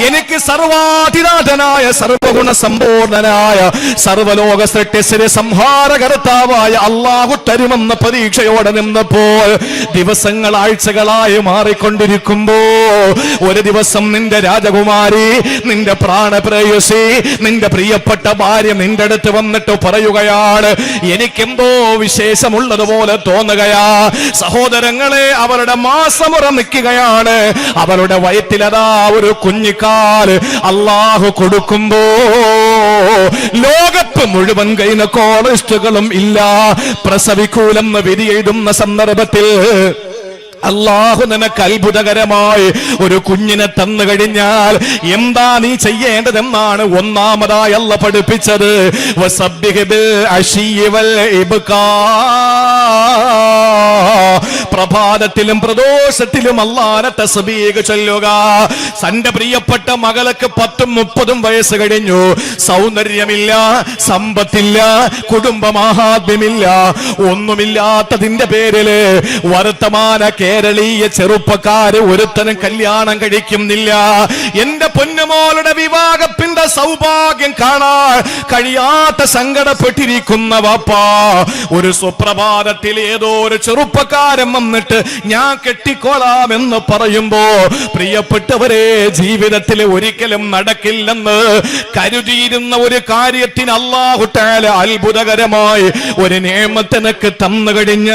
എനിക്ക് സർവാധിനാഥനായ സർവഗുണ സമ്പൂർണനായ സർവലോക സൃഷ്ടിയുടെ സംഹാരകർത്താവായ അള്ളാഹു തരുമെന്ന പ്രതീക്ഷയോടെ നിന്നപ്പോൾ ദിവസങ്ങൾ ആഴ്ചകളായി മാറിക്കൊണ്ടിരിക്കുമ്പോ ഒരു ദിവസം നിന്റെ രാജകുമാരി, നിന്റെ പ്രാണപ്രേയസി, നിന്റെ പ്രിയപ്പെട്ട ഭാര്യ നിന്റെ അടുത്ത് വന്നിട്ട് പറയുകയാണ് എനിക്കെന്തോ വിശേഷമുള്ളതുപോലെ തോന്നുകയാ. സഹോദരങ്ങളെ, അവരുടെ മാസമുറ നിൽക്കുകയാണ്. അവരുടെ വയറ്റിലതാ ഒരു കുഞ്ഞിക്കാൽ അള്ളാഹു കൊടുക്കുമ്പോ ലോകത്ത് മുഴുവൻ ഗൈനക്കോളജിസ്റ്റുകളും ഇല്ല, പ്രസവിക്കൂലെന്ന് വിധി എഴുതുന്ന സന്ദർഭത്തിൽ അള്ളാഹു നിനക്ക് അത്ഭുതകരമായി ഒരു കുഞ്ഞിനെ തന്നു കഴിഞ്ഞാൽ എന്താ നീ ചെയ്യേണ്ടതെന്നാണ് ഒന്നാമതായി അല്ലാഹു പഠിപ്പിച്ചത്. പ്രഭാതത്തിലും പ്രദോഷത്തിലും അല്ലാഹുവിനെ തസ്ബീഹ് ചൊല്ലുക. തന്റെ പ്രിയപ്പെട്ട മകൾക്ക് 10ഉം 30ഉം വയസ്സ് കഴിഞ്ഞു, സൗന്ദര്യമില്ല, സമ്പത്തില്ല, കുടുംബമാഹാത്മ്യമില്ല, ഒന്നുമില്ലാത്തതിന്റെ പേരില് വർത്തമാന കേരളീയ ചെറുപ്പക്കാര് ഒരുത്തനും കല്യാണം കഴിക്കുന്നില്ല. എന്റെ പൊന്നുമോളുടെ വിവാഹത്തിന്റെ സൗഭാഗ്യം കാണാൻ കഴിയാത്ത സങ്കടപ്പെട്ടിരിക്കുന്ന വാപ്പ ഒരു സുപ്രഭാതത്തിൽ ഏതോ ഒരു ചെറുപ്പക്കാരൻ വന്നിട്ട് ഞാൻ കെട്ടിക്കോളാം എന്ന് പറയുമ്പോ പ്രിയപ്പെട്ടവരെ, ജീവിതത്തിൽ ഒരിക്കലും നടക്കില്ലെന്ന് കരുതിയിരുന്ന ഒരു കാര്യത്തിന് അല്ലാഹു തആല അത്ഭുതകരമായി ഒരു നിഅമത്ത് നിനക്ക് തന്നു കഴിഞ്ഞ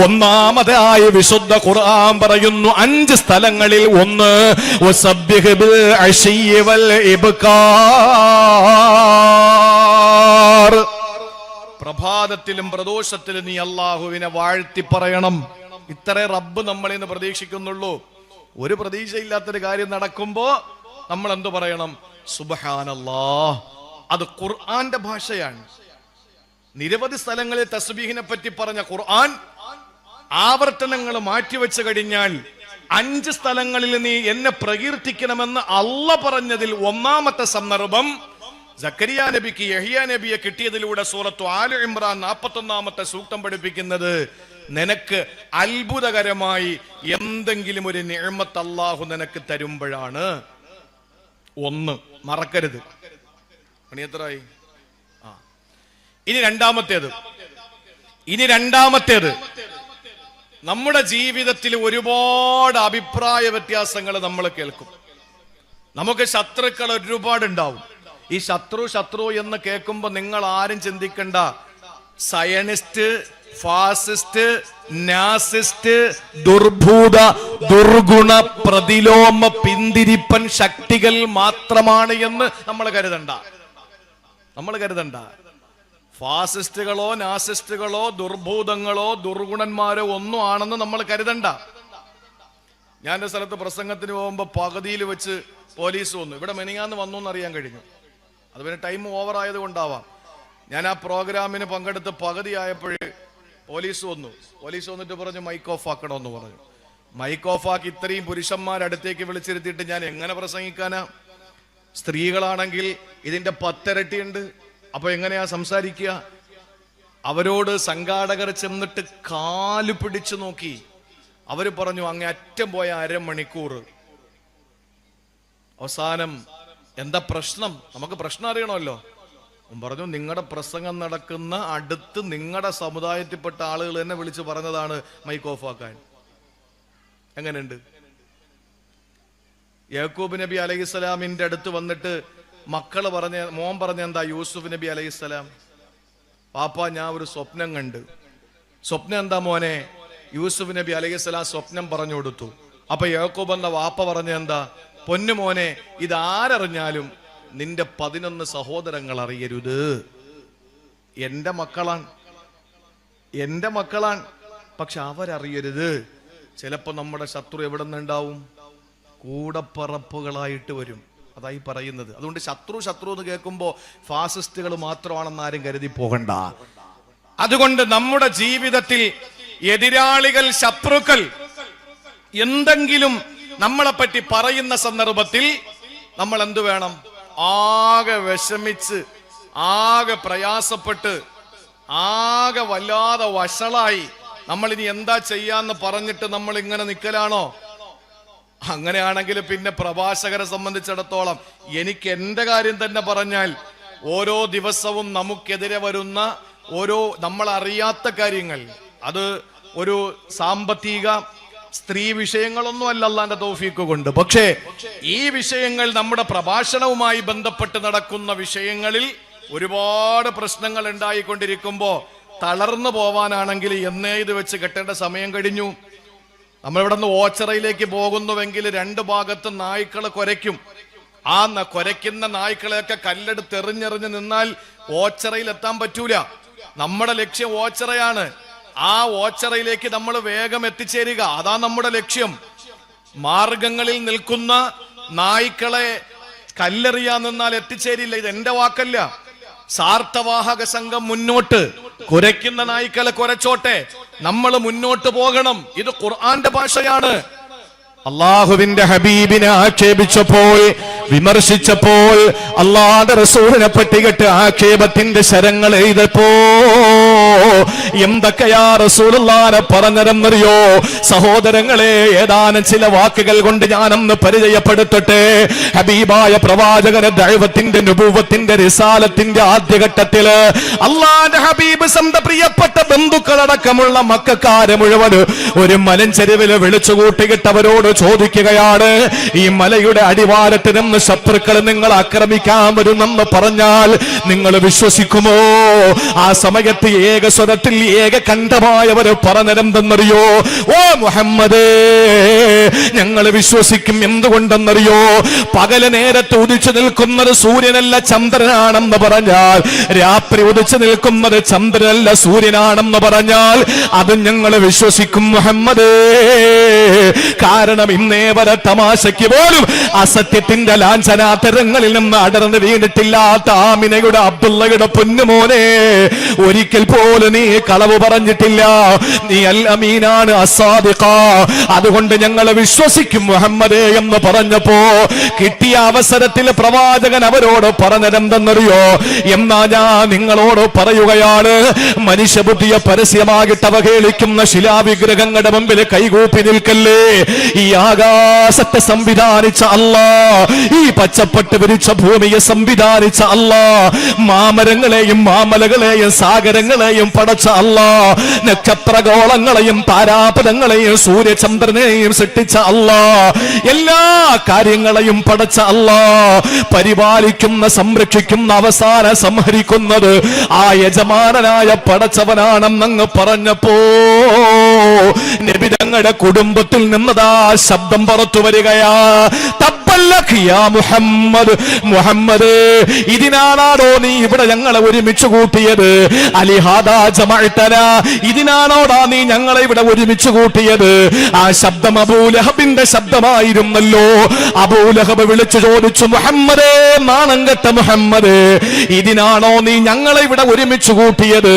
ഒന്നാമതായി വിശുദ്ധ ഖുർആൻ പറയുന്നു 5 സ്ഥലങ്ങളിൽ ഒന്ന് വസബ്ബിഹ് ബിൽ അശിയ്യി വൽ ഇബ്കാർ. പ്രഭാതത്തിലും പ്രദോഷത്തിലും നീ അള്ളാഹുവിനെ വാഴ്ത്തി പറയണം. ഇത്രേ റബ്ബ് നമ്മളിൽ നിന്ന് പ്രതീക്ഷിക്കുന്നുള്ളൂ. ഒരു പ്രതീക്ഷയില്ലാത്തൊരു കാര്യം നടക്കുമ്പോ നമ്മൾ എന്തു പറയണം? സുബ്ഹാനല്ലാഹ്. അത് ഖുർആന്റെ ഭാഷയാണ്. നിരവധി സ്ഥലങ്ങളിൽ തസ്ബീഹിനെ പറ്റി പറഞ്ഞ ഖുർആൻ ആവർത്തനങ്ങൾ മാറ്റിവെച്ചു കഴിഞ്ഞാൽ 5 സ്ഥലങ്ങളിൽ നീ എന്നെ പ്രകീർത്തിക്കണമെന്ന് അല്ലാഹ് പറഞ്ഞതിൽ ഒന്നാമത്തെ സന്ദർഭം സക്കരിയ നബിക്ക് യഹ്യ നബിയെ കിട്ടിയതിലൂടെ സൂറത്തു ആല ഇമ്രാൻ 41-ാമത്തെ സൂക്തം പഠിപ്പിക്കുന്നത്, നിനക്ക് അത്ഭുതകരമായി എന്തെങ്കിലും ഒരു നിഅമത്ത് അല്ലാഹു നിനക്ക് തരുമ്പോഴാണ്. ഒന്ന് മറക്കരുത്. പണി എത്രയായി? ഇനി രണ്ടാമത്തേത് നമ്മുടെ ജീവിതത്തിൽ ഒരുപാട് അഭിപ്രായ വ്യത്യാസങ്ങൾ നമ്മൾ കേൾക്കും. നമുക്ക് ശത്രുക്കൾ ഒരുപാടുണ്ടാവും. ഈ ശത്രു എന്ന് കേൾക്കുമ്പോ നിങ്ങൾ ആരും ചിന്തിക്കണ്ട സയനിസ്റ്റ്, ഫാസിസ്റ്റ്, നാസിസ്റ്റ്, ദുർഭൂത, ദുർഗുണ, പ്രതിലോമ, പിന്തിരിപ്പൻ ശക്തികൾ മാത്രമാണ് എന്ന് നമ്മൾ കരുതണ്ട. ഫാസിസ്റ്റുകളോ നാസിസ്റ്റുകളോ ദുർഭൂതങ്ങളോ ദുർഗുണന്മാരോ ഒന്നും ആണെന്ന് നമ്മൾ കരുതണ്ട. ഞാൻ എൻ്റെ സ്ഥലത്ത് പ്രസംഗത്തിന് പോകുമ്പോൾ പകുതിയിൽ വെച്ച് പോലീസ് വന്നു. ഇവിടെ മെനിങ്ങാന്ന് വന്നു എന്നറിയാൻ കഴിഞ്ഞു. അത് പിന്നെ ടൈം ഓവർ ആയത് കൊണ്ടാവാം. ഞാൻ ആ പ്രോഗ്രാമിന് പങ്കെടുത്ത് പകുതിയായപ്പോഴേ പോലീസ് വന്നിട്ട് പറഞ്ഞു മൈക്ക് ഓഫ് ആക്കണമെന്ന് പറഞ്ഞു. മൈക്ക് ഓഫ് ആക്കി ഇത്രയും പുരുഷന്മാരടുത്തേക്ക് വിളിച്ചിരുത്തിയിട്ട് ഞാൻ എങ്ങനെ പ്രസംഗിക്കാനാ? സ്ത്രീകളാണെങ്കിൽ ഇതിന്റെ 10 ഇരട്ടിയുണ്ട്. അപ്പൊ എങ്ങനെയാ സംസാരിക്കുക? അവരോട് സംഘാടകർ ചെന്നിട്ട് കാല് പിടിച്ചു നോക്കി. അവര് പറഞ്ഞു അങ്ങേ അറ്റം പോയ അരമണിക്കൂർ. അവസാനം എന്താ പ്രശ്നം? നമുക്ക് പ്രശ്നം അറിയണമല്ലോ. പറഞ്ഞു നിങ്ങളുടെ പ്രസംഗം നടക്കുന്ന അടുത്ത് നിങ്ങളുടെ സമുദായത്തിൽപ്പെട്ട ആളുകൾ തന്നെ വിളിച്ചു പറഞ്ഞതാണ് മൈക്ക് ഓഫ് ആക്കാൻ. എങ്ങനെയുണ്ട്? യാക്കൂബ് നബി അലൈഹിസ്സലാമിന്റെ അടുത്ത് വന്നിട്ട് മോൻ പറഞ്ഞ എന്താ? യൂസുഫ് നബി അലൈഹിസ്സലാം, പാപ്പാ ഞാൻ ഒരു സ്വപ്നം കണ്ട്. സ്വപ്നം എന്താ മോനെ? യൂസുഫ് നബി അലൈഹിസ്സലാം സ്വപ്നം പറഞ്ഞു കൊടുത്തു. അപ്പൊ യാക്കൂബ് എന്ന വാപ്പ പറഞ്ഞ എന്താ? പൊന്നു മോനെ, ഇതാരറിഞ്ഞാലും നിന്റെ 11 സഹോദരങ്ങൾ അറിയരുത്. എന്റെ മക്കളാണ്, പക്ഷെ അവരറിയരുത്. ചിലപ്പോ നമ്മുടെ ശത്രു എവിടെ നിന്നുണ്ടാവും? കൂടപ്പറപ്പുകളായിട്ട് വരും. അതായി പറയുന്നത്. അതുകൊണ്ട് ശത്രു എന്ന് കേൾക്കുമ്പോ ഫാസിസ്റ്റുകൾ മാത്രമാണെന്ന് ആരും കരുതി പോകണ്ട. അതുകൊണ്ട് നമ്മുടെ ജീവിതത്തിൽ എതിരാളികൾ, ശത്രുക്കൾ എന്തെങ്കിലും നമ്മളെ പറ്റി പറയുന്ന സന്ദർഭത്തിൽ നമ്മൾ എന്ത് വേണം? ആകെ വിഷമിച്ച്, ആകെ പ്രയാസപ്പെട്ട്, ആകെ വല്ലാതെ വഷളായി നമ്മൾ ഇനി എന്താ ചെയ്യാന്ന് പറഞ്ഞിട്ട് നമ്മൾ ഇങ്ങനെ നിൽക്കലാണോ? അങ്ങനെയാണെങ്കിൽ പിന്നെ പ്രഭാഷകരെ സംബന്ധിച്ചിടത്തോളം എനിക്ക് എന്റെ കാര്യം തന്നെ പറഞ്ഞാൽ ഓരോ ദിവസവും നമുക്കെതിരെ വരുന്ന ഓരോ നമ്മൾ അറിയാത്ത കാര്യങ്ങൾ, അത് ഒരു സാമ്പത്തിക സ്ത്രീ വിഷയങ്ങളൊന്നും അല്ല അല്ലാന്റെ തൗഫീഖ് കൊണ്ട്. പക്ഷേ ഈ വിഷയങ്ങൾ നമ്മുടെ പ്രഭാഷണവുമായി ബന്ധപ്പെട്ട് നടക്കുന്ന വിഷയങ്ങളിൽ ഒരുപാട് പ്രശ്നങ്ങൾ ഉണ്ടായിക്കൊണ്ടിരിക്കുമ്പോ തളർന്നു പോവാനാണെങ്കിൽ എന്നേ ഇത് വെച്ച് കെട്ടേണ്ട സമയം കഴിഞ്ഞു. നമ്മളിവിടെ നിന്ന് ഓച്ചറയിലേക്ക് പോകുന്നുവെങ്കിൽ 2 ഭാഗത്തും നായ്ക്കളെ കുരയ്ക്കും. ആ കുരയ്ക്കുന്ന നായ്ക്കളെയൊക്കെ കല്ലെടുത്ത് എറിഞ്ഞെറിഞ്ഞ് നിന്നാൽ ഓച്ചറയിൽ എത്താൻ പറ്റൂല. നമ്മുടെ ലക്ഷ്യം ഓച്ചറയാണ്. ആ ഓച്ചറയിലേക്ക് നമ്മൾ വേഗം എത്തിച്ചേരുക, അതാ നമ്മുടെ ലക്ഷ്യം. മാർഗങ്ങളിൽ നിൽക്കുന്ന നായ്ക്കളെ കല്ലെറിയാൻ നിന്നാൽ എത്തിച്ചേരില്ല. ഇത് എന്റെ വാക്കല്ല. സാർത്ഥവാഹക സംഘം മുന്നോട്ട്, കുരയ്ക്കുന്ന നായ്ക്കളെ കുരച്ചോട്ടെ, നമ്മൾ മുന്നോട്ട് പോകണം. ഇത് ഖുർആന്റെ ഭാഷയാണ്. അള്ളാഹുവിന്റെ ഹബീബിനെ ആക്ഷേപിച്ചപ്പോൾ, വിമർശിച്ചപ്പോൾ, അള്ളാഹുവിന്റെ റസൂലിനെ പറ്റിയിട്ട് ആക്ഷേപത്തിന്റെ ശരങ്ങൾ എഴുതപ്പോ എന്തൊക്കെയാ റസൂലുള്ളാഹിനെ പറഞ്ഞതെന്നറിയോ? സഹോദരങ്ങളെ, ഏതാനും ചില വാക്കുകൾ കൊണ്ട് ഞാനൊന്ന് പരിചയപ്പെടുത്തട്ടെ. ഹബീബായ പ്രവാചകന്റെ ദഅവത്തിന്റെ, നുബുവത്തിന്റെ, റിസാലത്തിന്റെ ആദ്യഘട്ടത്തില് അള്ളാഹുവിന്റെ ഹബീബ് സ്വന്തം പ്രിയപ്പെട്ട ബന്ധുക്കളടക്കമുള്ള മക്കക്കാരെ മുഴുവൻ ഒരു മലഞ്ചെരുവില് വിളിച്ചു കൂട്ടിയിട്ട് അവരോട് ചോദിക്കുകയാണ്, ഈ മലയുടെ അടിവാരത്ത് നിന്ന് ശത്രുക്കൾ നിങ്ങൾ ആക്രമിക്കാൻ വരുന്നെന്ന് പറഞ്ഞാൽ നിങ്ങൾ വിശ്വസിക്കുമോ? ആ സമയത്ത് ഏകസ്വരത്തിൽ ഏകകണ്ഠമായവർ പറഞ്ഞതെന്തെന്നറിയോ? ഓ മുഹമ്മദേ, ഞങ്ങൾ വിശ്വസിക്കും. എന്തുകൊണ്ടെന്നറിയോ? പകല് നേരത്ത് ഉദിച്ചു നിൽക്കുന്നത് സൂര്യനല്ല ചന്ദ്രനാണെന്ന് പറഞ്ഞാൽ, രാത്രി ഉദിച്ചു നിൽക്കുന്നത് ചന്ദ്രനല്ല സൂര്യനാണെന്ന് പറഞ്ഞാൽ അത് ഞങ്ങൾ വിശ്വസിക്കും മുഹമ്മദേ. കാരണം ഇന്നേ വരെ തമാശയ്ക്ക് പോലും അസത്യത്തിന്റെ ലാഞ്ചനാതരങ്ങളിൽ നിന്ന് അടർന്ന് വീണിട്ടില്ലാത്ത ആമിനയുടെ അബ്ദുള്ളയുടെ പൊന്നുമോനെ, ഒരിക്കൽ പോലും നീ കളവ് പറഞ്ഞിട്ടില്ല. നീ അൽ അമീനാണ്, അസ്സാദിഖ. അതുകൊണ്ട് ഞങ്ങൾ വിശ്വസിക്കും മുഹമ്മദേ എന്ന് പറഞ്ഞപ്പോ കിട്ടിയ അവസരത്തിൽ പ്രവാചകൻ അവരോട് പറഞ്ഞതെന്തെന്നറിയോ? എന്നാ ഞാൻ നിങ്ങളോട് പറയുകയാണ്, മനുഷ്യബുദ്ധിയെ പരസ്യമായിട്ട് അവഹേളിക്കുന്ന ശിലാവിഗ്രഹങ്ങളുടെ മുമ്പിൽ കൈകൂപ്പി നിൽക്കല്ലേ. ഈ ആകാശത്തെ സംവിധാനിച്ച അല്ലാ, ഈ പച്ചപ്പട്ട് വിരിച്ച ഭൂമിയെ സംവിധാനിച്ച അല്ലാ, മാമരങ്ങളെയും മാമലകളെയും സാഗരങ്ങളെയും പടച്ച അല്ലാ, നക്ഷത്രഗോളങ്ങളെയും താരാപഥങ്ങളെയും സൂര്യചന്ദ്രനെയും സൃഷ്ടിച്ച അല്ലാ, എല്ലാ കാര്യങ്ങളെയും പടച്ച അല്ലാ, പരിപാലിക്കുന്ന സംരക്ഷിക്കുന്ന അവസാനം സംഹരിക്കുന്നത് ആ യജമാനനായ പടച്ചവനാണെന്നങ്ങ് പറഞ്ഞപ്പോ നബി തങ്ങളുടെ കുടുംബത്തിൽ നിന്നതാ ശബ്ദം പുറത്തു വരികയാ. മുഹമ്മദ്, മുഹമ്മദ്, ഇതിനാണോ നീ ഇവിടെ ഞങ്ങളെ ഒരുമിച്ച് കൂട്ടിയത്? അലിഹാദാ ജമഅതന, ഇതിനാണോടാ നീ ഞങ്ങളെ ഇവിടെ ഒരുമിച്ച് കൂട്ടിയത്? ആ ശബ്ദം അബൂലഹബിന്റെ ശബ്ദമായിരുന്നല്ലോ. അബൂലഹബ് വിളിച്ചു ചോദിച്ചു, മുഹമ്മദേ, നാണം കെട്ട മുഹമ്മദ്, ഇതിനാണോ നീ ഞങ്ങളെ ഇവിടെ ഒരുമിച്ച് കൂട്ടിയത്?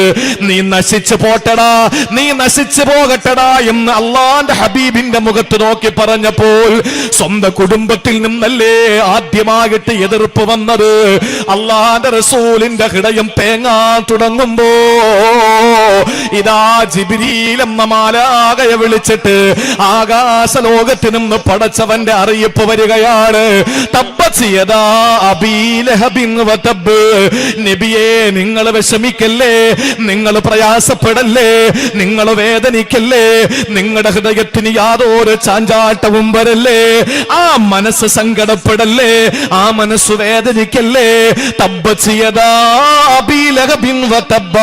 നീ നശിച്ചു പോട്ടടാ, നീ നശിച്ചു പോകട്ടടാ എന്ന് അള്ളാന്റെ ഹബീബിന്റെ മുഖത്ത് നോക്കി പറഞ്ഞപ്പോൾ സ്വന്തം കുടുംബത്തിൽ നിന്നല്ലേ ആദ്യമായിട്ട് എതിർപ്പ് വന്നത്? അള്ളാന്റെ റസൂലിന്റെ ഹൃദയം തേങ്ങാൻ തുടങ്ങുമ്പോ ഇതാ ജിബ്രീൽ എന്ന മാലാഖയെ വിളിച്ചിട്ട് ആകാശ ലോകത്ത് നിന്ന് പടച്ചവന്റെ അറിയിപ്പ് വരികയാണ്. തബ്ബത് യദാ അബീ ലഹബിൻ വതബ്, നബിയേ, നിങ്ങൾ വിഷമിക്കല്ലേ, നിങ്ങൾ പ്രയാസപ്പെടല്ലേ, നിങ്ങൾ വേദനിക്കല്ലേ, നിങ്ങളുടെ ഹൃദയത്തിന് യാതൊരു ചാഞ്ചാട്ടവും വരല്ലേ, ആ മനസ്സ് സങ്കടപ്പെടല്ലേ, ആ മനസ്സ് വേദനിക്കല്ലേ. തബ്ബത് യദാ അബീ ലഹബിൻ വതബ,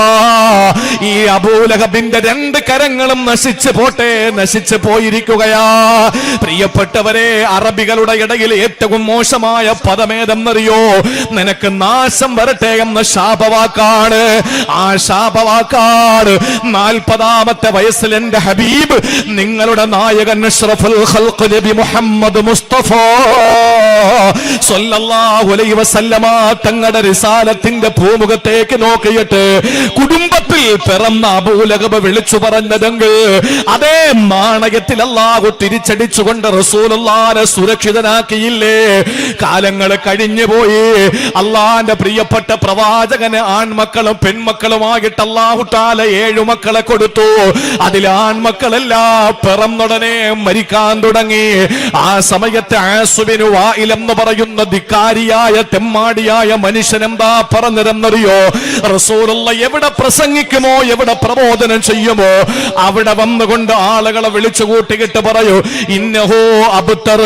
ഈ അബൂലഹബിന്റെ രണ്ട് കരങ്ങളും നശിച്ചു പോട്ടെ, നശിച്ചു പോയിരിക്കുകയാ. പ്രിയപ്പെട്ടവരെ, അറബികളുടെ ഇടയിൽ ഏറ്റവും മോശമായ പദമേതെന്നറിയോ? നിനക്ക് നാശം വരട്ടെ എന്ന ശാപവാക്കാണ്. ആ ശാപവാക്കാണ് 40ാമത്തെ വയസ്സിൽ എന്റെ ഹബീബ്, നിങ്ങളുടെ നായകൻ അഷ്റഫുൽ ഖൽഖ് നബി മുഹമ്മദ് മുസ്തഫ സ്വല്ലല്ലാഹു അലൈഹി വസല്ലമ തങ്ങളുടെ റിസാലത്തിന്റെ ഭൂമുഖത്തേക്ക് നോക്കിയിട്ട് കുടുംബത്തിൽ പിറന്ന അബൂലഹബ് വിളിച്ചു പറഞ്ഞതെങ്കിൽ അതേ നാണയത്തിൽ അല്ലാഹു തിരിച്ചടിച്ചുകൊണ്ട് റസൂലുള്ളാഹിനെ സുരക്ഷിതനാക്കിയില്ലേ? കാലങ്ങൾ കഴിഞ്ഞു പോയി. അള്ളാന്റെ പ്രിയപ്പെട്ട പ്രവാചകന് ആൺമക്കളും പെൺമക്കളുമായിട്ട് അല്ലാഹു തആല 7 മക്കളെ കൊടുത്തു. അതിൽ ആൺമക്കളെല്ലാം പിറന്നുടനെ മരിക്കാൻ തുടങ്ങി. ആ സമയത്ത് ആസുബിനു വായിൽ എന്ന് പറയുന്ന ധിക്കാരിയായ തെമ്മാടിയായ മനുഷ്യൻ എന്താ പറഞ്ഞതെന്നറിയോ? റസൂലുള്ള എവിടെ പ്രസംഗിക്കുമോ, എവിടെ പ്രബോധനം ചെയ്യുമോ, അവിടെ വന്നുകൊണ്ട് ആളുകളെ വിളിച്ചു കൂട്ടിയിട്ട് പറയൂ, ഇന്നഹോ അബ്തർ,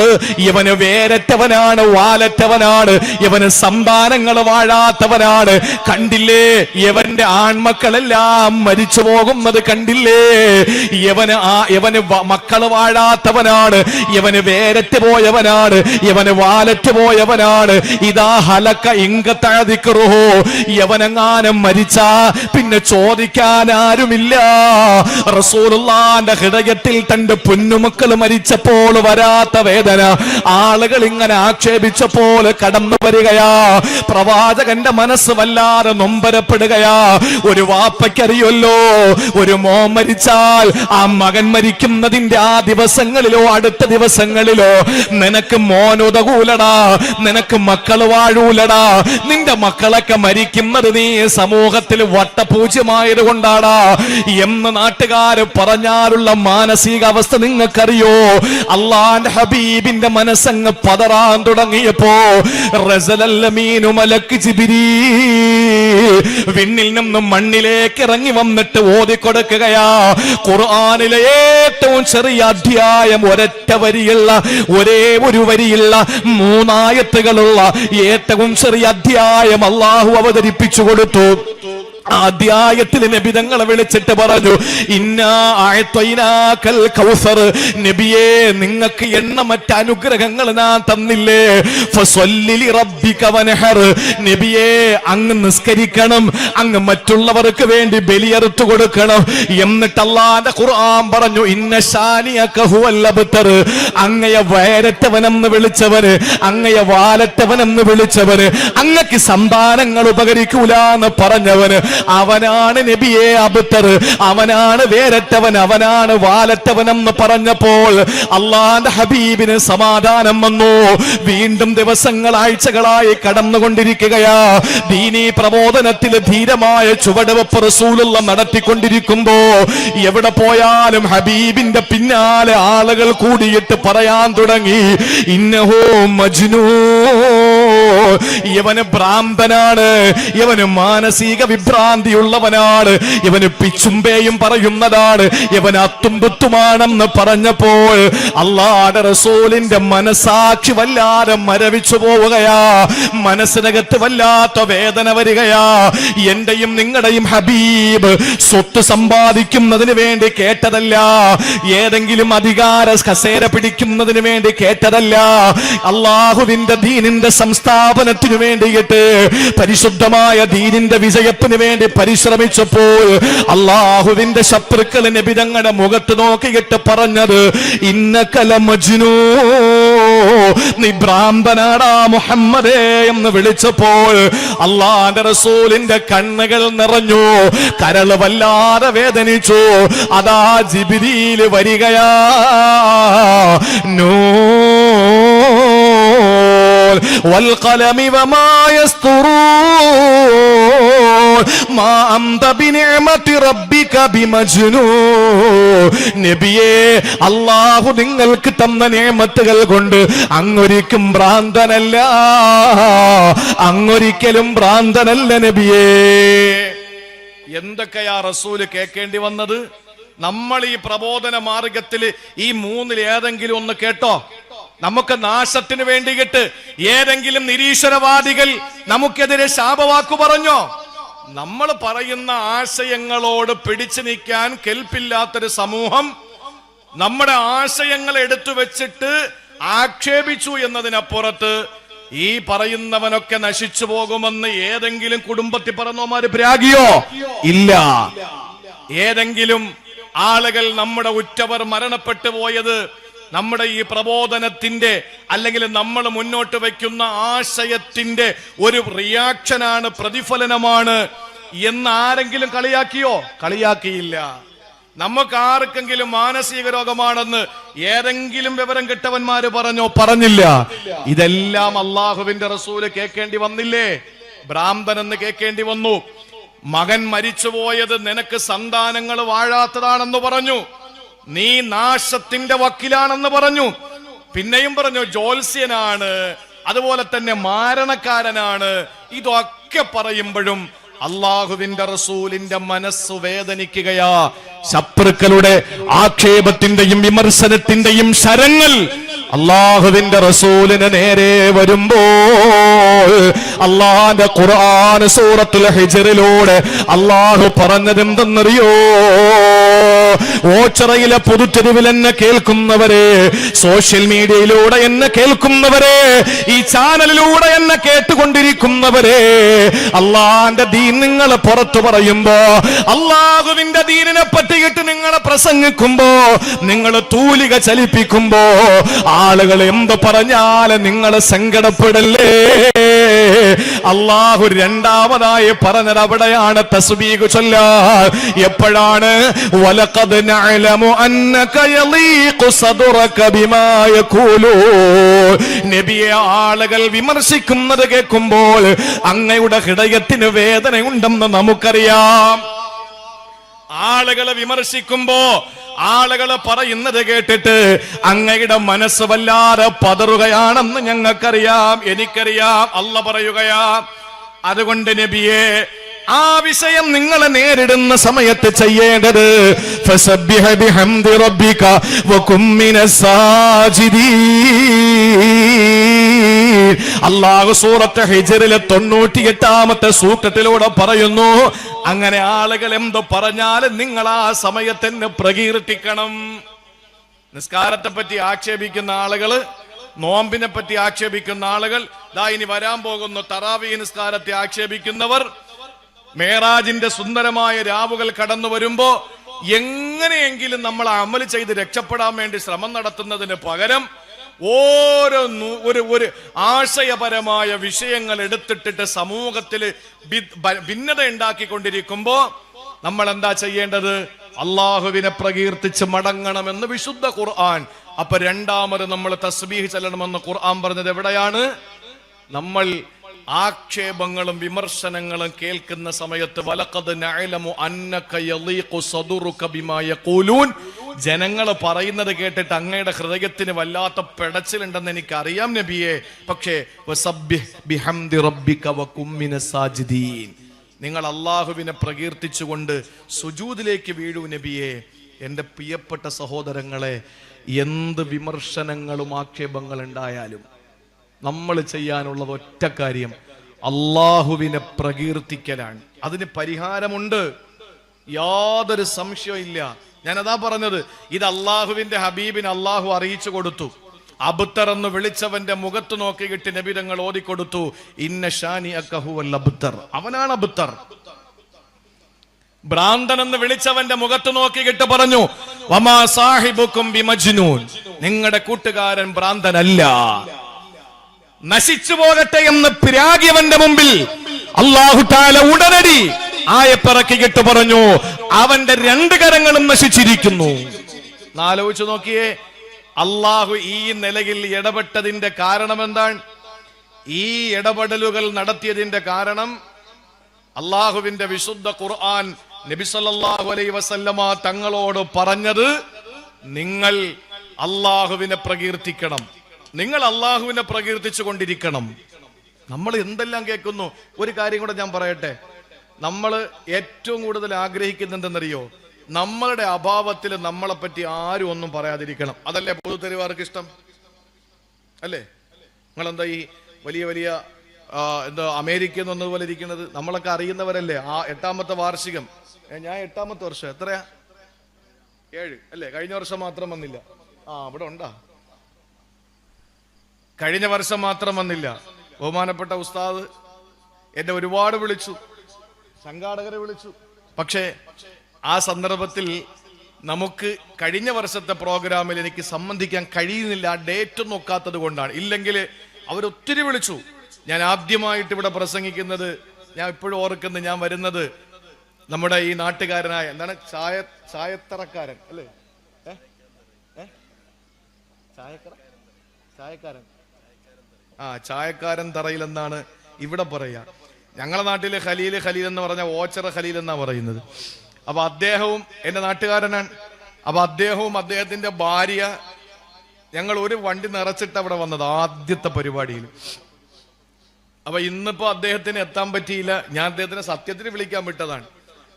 ഇവന് വേരറ്റവനാണ്, വാലറ്റവനാണ്, ഇവന് സന്താനങ്ങൾ വാഴാത്തവനാണ്. കണ്ടില്ലേ, ഇവന്റെ ആൺമക്കളെല്ലാം മരിച്ചു പോകുന്നത് കണ്ടില്ലേ? ഇവന് മക്കള് വാഴാത്തവനാണ്, ഇവന് വേരറ്റ് പോയവനാണ്, ഇവന് വാലറ്റ് പോയവനാണ്. ഇതാ ഹലക്ക ഇങ്കത്തഴതിക്കറുഹോ, യവനെങ്ങാനും മരിച്ചാ പിന്നെ ചോദിക്കാൻ ആരുമില്ല. റസൂലുള്ളാന്റെ ഹൃദയത്തിൽ തന്റെ പൊന്നുമക്കൾ മരിച്ചപ്പോൾ വരാത്ത വേദന ആളുകൾ ഇങ്ങനെ ആക്ഷേപിച്ചപ്പോൾ കടന്നു വരികയാ. പ്രവാചകന്റെ മനസ്സ് വല്ലാതെ നൊമ്പരപ്പെടുകയാ. ഒരു വാപ്പയ്ക്കറിയല്ലോ, ഒരു മോൻ മരിച്ചാൽ ആ മകൻ മരിക്കുന്നതിന്റെ ആ ദിവസങ്ങളിലോ അടുത്ത ദിവസങ്ങളിലോ നിനക്ക് മോനുതകൂലടാ, നിനക്ക് മക്കൾ വാഴൂലടാ. നിന്റെ മക്കളൊക്കെ മരിക്കുന്നത് നീ സമൂഹത്തിൽ വട്ടപൂജ്യമായത് കൊണ്ടാടാ എന്ന് നാട്ടുകാര് പറഞ്ഞാലുള്ള മാനസികാവസ്ഥ നിങ്ങൾക്കറിയോ? അള്ളാന്റെ ഹബീബിന്റെ മനസ്സങ്ങ് പതറാൻ തുടങ്ങിയപ്പോ മലക്ക് ജിബ്രീൽ വിണ്ണിൽ നിന്നും മണ്ണിലേക്ക് ഇറങ്ങി വന്നിട്ട് ഓതിക്കൊടുക്കുകയാ. ഖുർആനിലെ ഏറ്റവും ചെറിയ അധ്യായം, ഒരൊറ്റ വരിയുള്ള, ഒരേ ഒരു വരിയുള്ള 3 ആയത്തുകളുള്ള ഏറ്റവും ചെറിയ അധ്യായം അള്ളാഹു അവതരിപ്പിച്ചു കൊടുത്തു. അധ്യായത്തിൽ നബി തങ്ങളെ വിളിച്ചിട്ട് പറഞ്ഞു, ഇന്നാ അഅ്തൈനാകൽ കൗസർ, നബിയേ നിങ്ങൾക്ക് എണ്ണമറ്റ അനുഗ്രഹങ്ങൾ ഞാൻ തന്നില്ലേ, ഫസല്ലി ലിറബ്ബിക വൻഹർ, നബിയേ അങ്ങ് നിസ്കരിക്കണം, അങ്ങ് മറ്റുള്ളവർക്ക് വേണ്ടി ബലിയറുത്തു കൊടുക്കണം. എന്നിട്ട് അല്ലാഹുവിന്റെ ഖുർആൻ പറഞ്ഞു, ഇന്ന ശാനിയക ഹുവൽ അബ്തർ, അങ്ങയെ വയരറ്റവനെന്ന് വിളിച്ചവന്, അങ്ങയെ വാലറ്റവനെന്ന് വിളിച്ചവന്, അങ്ങക്ക് സന്താനങ്ങൾ ഉപകരിക്കൂല എന്ന് പറഞ്ഞവന്, അവനാണ് നബിയെ അബ്തർ, അവനാണ് വേരറ്റവൻ, അവനാണ് വാലറ്റവനെന്ന് പറഞ്ഞപ്പോൾ അല്ലാഹുവിന്റെ ഹബീബിന് സമാധാനം വന്നു. വീണ്ടും ദിവസങ്ങൾ ആഴ്ചകളായി കടന്നുകൊണ്ടിരിക്കുകയാ. ദീനീ പ്രബോധനത്തിൽ ധീരമായ ചുവടുവെപ്പ് റസൂലുള്ള നടത്തിക്കൊണ്ടിരിക്കുമ്പോ എവിടെ പോയാലും ഹബീബിന്റെ പിന്നാലെ ആളുകൾ കൂടിയിട്ട് പറയാൻ തുടങ്ങി, ഇന്നഹു മജ്നൂൻ, ഇവന് ഭ്രാന്തനാണ്, ഇവന് മാനസിക വിഭ്രാന്തിയുള്ളവനാണ്, ഇവന് പിച്ചുമ്പേയും പറയുന്നതാണ്, ഇവൻ അത്തുംപുത്തുമാണെന്ന് പറഞ്ഞപ്പോൾ അല്ലാഹുവിന്റെ റസൂലിന്റെ മനസാക്ഷി വല്ലാതെ മരവിച്ചു പോവുകയാ. മനസ്സിനകത്ത് വല്ലാത്ത വേദന വരികയാ. എന്റെയും നിങ്ങളുടെയും ഹബീബ് സ്വത്ത് സമ്പാദിക്കുന്നതിന് വേണ്ടി കേട്ടതല്ല, ഏതെങ്കിലും അധികാര കസേര പിടിക്കുന്നതിന് വേണ്ടി കേട്ടതല്ല, അള്ളാഹുവിന്റെ ദീനിന്റെ സംസ്ഥാപനത്തിനു വേണ്ടിയിട്ട്, പരിശുദ്ധമായ ദീനിന്റെ വിജയത്തിന് വേണ്ടി പരിശ്രമിച്ചപ്പോൾ അള്ളാഹുവിന്റെ ശത്രുക്കൾ നബി തങ്ങളുടെ മുഖത്ത് നോക്കിയിട്ട് പറഞ്ഞത്, ഇന്നക ലമജ്നൂൻ, നീ ഭ്രാന്തനാടാ മുഹമ്മദേ എന്ന് വിളിച്ചപ്പോൾ അള്ളാഹുവിന്റെ റസൂലിന്റെ കണ്ണുകൾ നിറഞ്ഞു, കരള് വല്ലാതെ വേദനിച്ചു. അതാ ജിബ്രീൽ വരികയാ, والقلم وما يسطرون ما أنت بنعمة ربك بمجنون. നബിയേ, അല്ലാഹു നിങ്ങൾക്ക് തന്ന നിഅമത്തുകൾ കൊണ്ട് അങ്ങൊരിക്കും ഭ്രാന്തനല്ല, അങ്ങൊരിക്കലും ഭ്രാന്തനല്ല നബിയേ. എന്തൊക്കെയാ റസൂല് കേൾക്കേണ്ടി വന്നത്? നമ്മൾ ഈ പ്രബോധന മാർഗത്തിൽ ഈ മൂന്നിൽ ഏതെങ്കിലും ഒന്ന് കേട്ടോ? നമുക്ക് നാശത്തിന് വേണ്ടിയിട്ട് ഏതെങ്കിലും നിരീശ്വരവാദികൾ നമുക്കെതിരെ ശാപവാക്കു പറഞ്ഞോ? നമ്മൾ പറയുന്ന ആശയങ്ങളോട് പിടിച്ചു നിൽക്കാൻ കെൽപ്പില്ലാത്തൊരു സമൂഹം നമ്മുടെ ആശയങ്ങൾ എടുത്തു വെച്ചിട്ട് ആക്ഷേപിച്ചു എന്നതിനപ്പുറത്ത് ഈ പറയുന്നവനൊക്കെ നശിച്ചു പോകുമെന്ന് ഏതെങ്കിലും കുടുംബത്തിൽ പറഞ്ഞോമാര് പ്രാഗിയോ? ഇല്ല. ഏതെങ്കിലും ആളുകൾ നമ്മുടെ ഉറ്റവർ മരണപ്പെട്ടു പോയത് നമ്മുടെ ഈ പ്രബോധനത്തിന്റെ അല്ലെങ്കിൽ നമ്മൾ മുന്നോട്ട് വയ്ക്കുന്ന ആശയത്തിന്റെ ഒരു റിയാക്ഷനാണ്, പ്രതിഫലനമാണ് എന്ന് ആരെങ്കിലും കളിയാക്കിയോ? കളിയാക്കിയില്ല. നമുക്ക് ആർക്കെങ്കിലും മാനസിക രോഗമാണെന്ന് ഏതെങ്കിലും വിവരം കിട്ടവന്മാര് പറഞ്ഞോ? പറഞ്ഞില്ല. ഇതെല്ലാം അള്ളാഹുവിന്റെ റസൂല് കേൾക്കേണ്ടി വന്നില്ലേ? ഭ്രാന്തനെന്ന് കേൾക്കേണ്ടി വന്നു. മകൻ മരിച്ചുപോയത് നിനക്ക് സന്താനങ്ങൾ വാഴാത്തതാണെന്ന് പറഞ്ഞു, നീ നാശത്തിന്റെ വക്കിലാണെന്ന് പറഞ്ഞു. പിന്നെയും പറഞ്ഞു ജ്യോത്സ്യനാണ്, അതുപോലെ തന്നെ മാരണക്കാരനാണ്. ഇതൊക്കെ പറയുമ്പോഴും അള്ളാഹുവിന്റെ റസൂലിന്റെ മനസ്സ് വേദനിക്കുകയാ. ശത്രുക്കളുടെ ആക്ഷേപത്തിന്റെയും വിമർശനത്തിന്റെയും ശരങ്ങൾ അള്ളാഹുവിന്റെ റസൂലിന് നേരെ വരുമ്പോൾ അള്ളാന്റെ ഖുർആൻ സൂറത്തുൽ ഹിജ്റിലൂടെ അള്ളാഹു പറഞ്ഞതെന്തെന്നറിയോ? ഓച്ചിറയിലെ പൊതുതെരുവിൽ എന്നെ കേൾക്കുന്നവരെ, സോഷ്യൽ മീഡിയയിലൂടെ എന്നെ കേൾക്കുന്നവരെ, ഈ ചാനലിലൂടെ എന്നെ കേട്ടുകൊണ്ടിരിക്കുന്നവരെ, അള്ളാന്റെ ദീൻ നിങ്ങൾ പുറത്തു പറയുമ്പോ, അള്ളാഹുവിന്റെ ദീനിനെ പറ്റിയിട്ട് നിങ്ങളെ പ്രസംഗിക്കുമ്പോ, നിങ്ങൾ തൂലിക ചലിപ്പിക്കുമ്പോ ആളുകൾ എന്ത് പറഞ്ഞാലും നിങ്ങൾ സങ്കടപ്പെടല്ലേ. അള്ളാഹു രണ്ടാമതായി പറഞ്ഞത് അവിടെയാണ് തസ്ബീഹ് ചൊല്ലാൻ. എപ്പോഴാണ്? വലഖദ് നഅലമു അന്നക യളീഖു സദ്റക ബിമാ യഖൂലൂൻ. നബിയെ, ആളുകൾ വിമർശിക്കുന്നത് കേൾക്കുമ്പോൾ അങ്ങയുടെ ഹൃദയത്തിന് വേദനയുണ്ടെന്ന് നമുക്കറിയാം. ആളുകളെ വിമർശിക്കുമ്പോ, ആളുകളെ പറയുന്നത് കേട്ടിട്ട് അങ്ങയുടെ മനസ്സ് വല്ലാതെ പതറുകയാണെന്ന് ഞങ്ങൾക്കറിയാം, എനിക്കറിയാം. അല്ലാഹു പറയുകയാ, അതുകൊണ്ട് നബിയെ, ആ വിഷയം നിങ്ങളെ നേരിടുന്ന സമയത്ത് ചെയ്യേണ്ടത് ഫസബ്ബിഹ് ബിഹംദി റബ്ബിക വകും മിനസ് സാജിദീൻ. അല്ലാഹു സൂറത്ത് ഹിജ്റിലെ 98-ാമത്തെ സൂക്തത്തിലൂടെ പറയുന്നു, അങ്ങനെ ആളുകൾ എന്ത് പറഞ്ഞാലും നിങ്ങൾ ആ സമയത്തിന് പ്രകീർത്തിക്കണം. നിസ്കാരത്തെ പറ്റി ആക്ഷേപിക്കുന്ന ആളുകള്, നോമ്പിനെ പറ്റി ആക്ഷേപിക്കുന്ന ആളുകൾ, ഇനി വരാൻ പോകുന്ന തറാവീഹ് നിസ്കാരത്തെ ആക്ഷേപിക്കുന്നവർ, മേറാജിന്റെ സുന്ദരമായ രാവുകൾ കടന്നു വരുമ്പോ എങ്ങനെയെങ്കിലും നമ്മൾ അമൽ ചെയ്ത് രക്ഷപ്പെടാൻ വേണ്ടി ശ്രമം നടത്തുന്നതിന് പകരം ഓരോ ഒരു ആശയപരമായ വിഷയങ്ങൾ എടുത്തിട്ടിട്ട് സമൂഹത്തിൽ ഭിന്നത ഉണ്ടാക്കിക്കൊണ്ടിരിക്കുമ്പോ നമ്മൾ എന്താ ചെയ്യേണ്ടത്? അള്ളാഹുവിനെ പ്രകീർത്തിച്ച് മടങ്ങണമെന്ന് വിശുദ്ധ ഖുർആൻ. അപ്പൊ രണ്ടാമത് നമ്മൾ തസ്ബീഹ് ചൊല്ലണമെന്ന് ഖുർആൻ പറഞ്ഞത് എവിടെയാണ്? നമ്മൾ ആക്ഷേപങ്ങളും വിമർശനങ്ങളും കേൾക്കുന്ന സമയത്ത് വലഖദ് നഅലമു അന്നക യളീഖു സദറുക ബിമാ യഖൂലൂൻ, ജനങ്ങൾ പറയുന്നത് കേട്ടിട്ട് അങ്ങയുടെ ഹൃദയത്തിന് വല്ലാത്ത പെടച്ചിലുണ്ടെന്ന് എനിക്കറിയാം നബിയെ. പക്ഷേ വസബ്ബിഹ് ബിഹംദി റബ്ബിക വകും മിനസ് സാജിദീൻ, നിങ്ങൾ അള്ളാഹുവിനെ പ്രകീർത്തിച്ചുകൊണ്ട് സുജൂദിലേക്ക് വീഴൂ നബിയെ. എൻ്റെ പ്രിയപ്പെട്ട സഹോദരങ്ങളെ, എന്ത് വിമർശനങ്ങളും ആക്ഷേപങ്ങൾ ഉണ്ടായാലും നമ്മൾ ചെയ്യാനുള്ളത് ഒറ്റ കാര്യം, അള്ളാഹുവിനെ പ്രകീർത്തിക്കലാണ്. അതിന് പരിഹാരമുണ്ട്, യാതൊരു സംശയവും ഇല്ല. ഞാനതാ പറഞ്ഞത്, ഇത് അള്ളാഹുവിന്റെ ഹബീബിന് അള്ളാഹു അറിയിച്ചു കൊടുത്തു. അബ്തർ എന്ന് വിളിച്ചവന്റെ മുഖത്ത് നോക്കിയിട്ട് നബി തങ്ങൾ ഓതിക്കൊടുത്തു, ഇന്ന ഷാനിഅക ഹുവൽ അബ്തർ, അവനാണ് അബ്തർ. ഭ്രാന്തൻ എന്ന് വിളിച്ചവന്റെ മുഖത്ത് നോക്കിയിട്ട് പറഞ്ഞു, വമാ സാഹിബുക്കും ബിമജ്നൂൻ, നിങ്ങളുടെ കൂട്ടുകാരൻ ഭ്രാന്തനല്ല. നശിച്ചു പോകട്ടെ എന്ന് പിരാകിയവന്റെ മുമ്പിൽ അല്ലാഹു തആല ഉടനടി ആയത്തിറക്കിയിട്ട് പറഞ്ഞു, അവന്റെ രണ്ട് കരങ്ങളും നശിച്ചിരിക്കുന്നു. ആലോചിച്ചു നോക്കിയേ, അള്ളാഹു ഈ നിലയിൽ ഇടപെട്ടതിന്റെ കാരണം എന്താണ്? ഈ ഇടപെടലുകൾ നടത്തിയതിന്റെ കാരണം അള്ളാഹുവിന്റെ വിശുദ്ധ ഖുർആൻ നബി സല്ലല്ലാഹു അലൈഹി വസല്ലമ തങ്ങളോട് പറഞ്ഞത്, നിങ്ങൾ അള്ളാഹുവിനെ പ്രകീർത്തിക്കണം, നിങ്ങൾ അള്ളാഹുവിനെ പ്രകീർത്തിച്ചു കൊണ്ടിരിക്കണം. നമ്മൾ എന്തെല്ലാം കേൾക്കുന്നു. ഒരു കാര്യം കൂടെ ഞാൻ പറയട്ടെ, നമ്മൾ ഏറ്റവും കൂടുതൽ ആഗ്രഹിക്കുന്നത് എന്തെന്നറിയോ? നമ്മളുടെ അഭാവത്തിൽ നമ്മളെ പറ്റി ആരും ഒന്നും പറയാതിരിക്കണം. അതല്ലേ പൊതുതെരുവാർക്ക് ഇഷ്ടം? അല്ലേ? നിങ്ങളെന്താ ഈ വലിയ വലിയ എന്താ അമേരിക്കയിൽ നിന്ന് പോലെ ഇരിക്കുന്നത്? നമ്മളൊക്കെ അറിയുന്നവരല്ലേ? 8ാമത്തെ വാർഷികം, ഞാൻ 8ാമത്തെ വർഷം, എത്രയാ? 7 അല്ലേ? കഴിഞ്ഞ വർഷം മാത്രം വന്നില്ല. അവിടെ ഉണ്ടാ? കഴിഞ്ഞ വർഷം മാത്രം വന്നില്ല. ബഹുമാനപ്പെട്ട ഉസ്താദ് എന്നെ ഒരുപാട് വിളിച്ചു, സംഘാടകരെ വിളിച്ചു. പക്ഷേ ആ സന്ദർഭത്തിൽ നമുക്ക് കഴിഞ്ഞ വർഷത്തെ പ്രോഗ്രാമിൽ എനിക്ക് സംബന്ധിക്കാൻ കഴിയുന്നില്ല, ആ ഡേറ്റ് നോക്കാത്തത് കൊണ്ടാണ്. ഇല്ലെങ്കിൽ അവരൊത്തിരി വിളിച്ചു. ഞാൻ ആദ്യമായിട്ട് ഇവിടെ പ്രസംഗിക്കുന്നത്, ഞാൻ ഇപ്പോഴും ഓർക്കുന്നത്, ഞാൻ വരുന്നത് നമ്മുടെ ഈ നാട്ടുകാരനായ എന്താണ് ചായത്തറക്കാരൻ അല്ലേ? ചായക്കാരൻ ചായക്കാരൻ തറയിൽ എന്നാണ് ഇവിടെ പറയാ. ഞങ്ങളുടെ നാട്ടില് ഖലീൽ എന്ന് പറഞ്ഞ ഓച്ചറ ഖലീൽ എന്നാ പറയുന്നത്. അപ്പൊ അദ്ദേഹവും എന്റെ നാട്ടുകാരനാണ്. അപ്പൊ അദ്ദേഹവും അദ്ദേഹത്തിന്റെ ഭാര്യ, ഞങ്ങൾ ഒരു വണ്ടി നിറച്ചിട്ട് അവിടെ വന്നത് ആദ്യത്തെ പരിപാടിയിൽ. അപ്പൊ ഇന്നിപ്പോ അദ്ദേഹത്തിന് എത്താൻ പറ്റിയില്ല. ഞാൻ അദ്ദേഹത്തിനെ സത്യത്തിന് വിളിക്കാൻ വിട്ടതാണ്.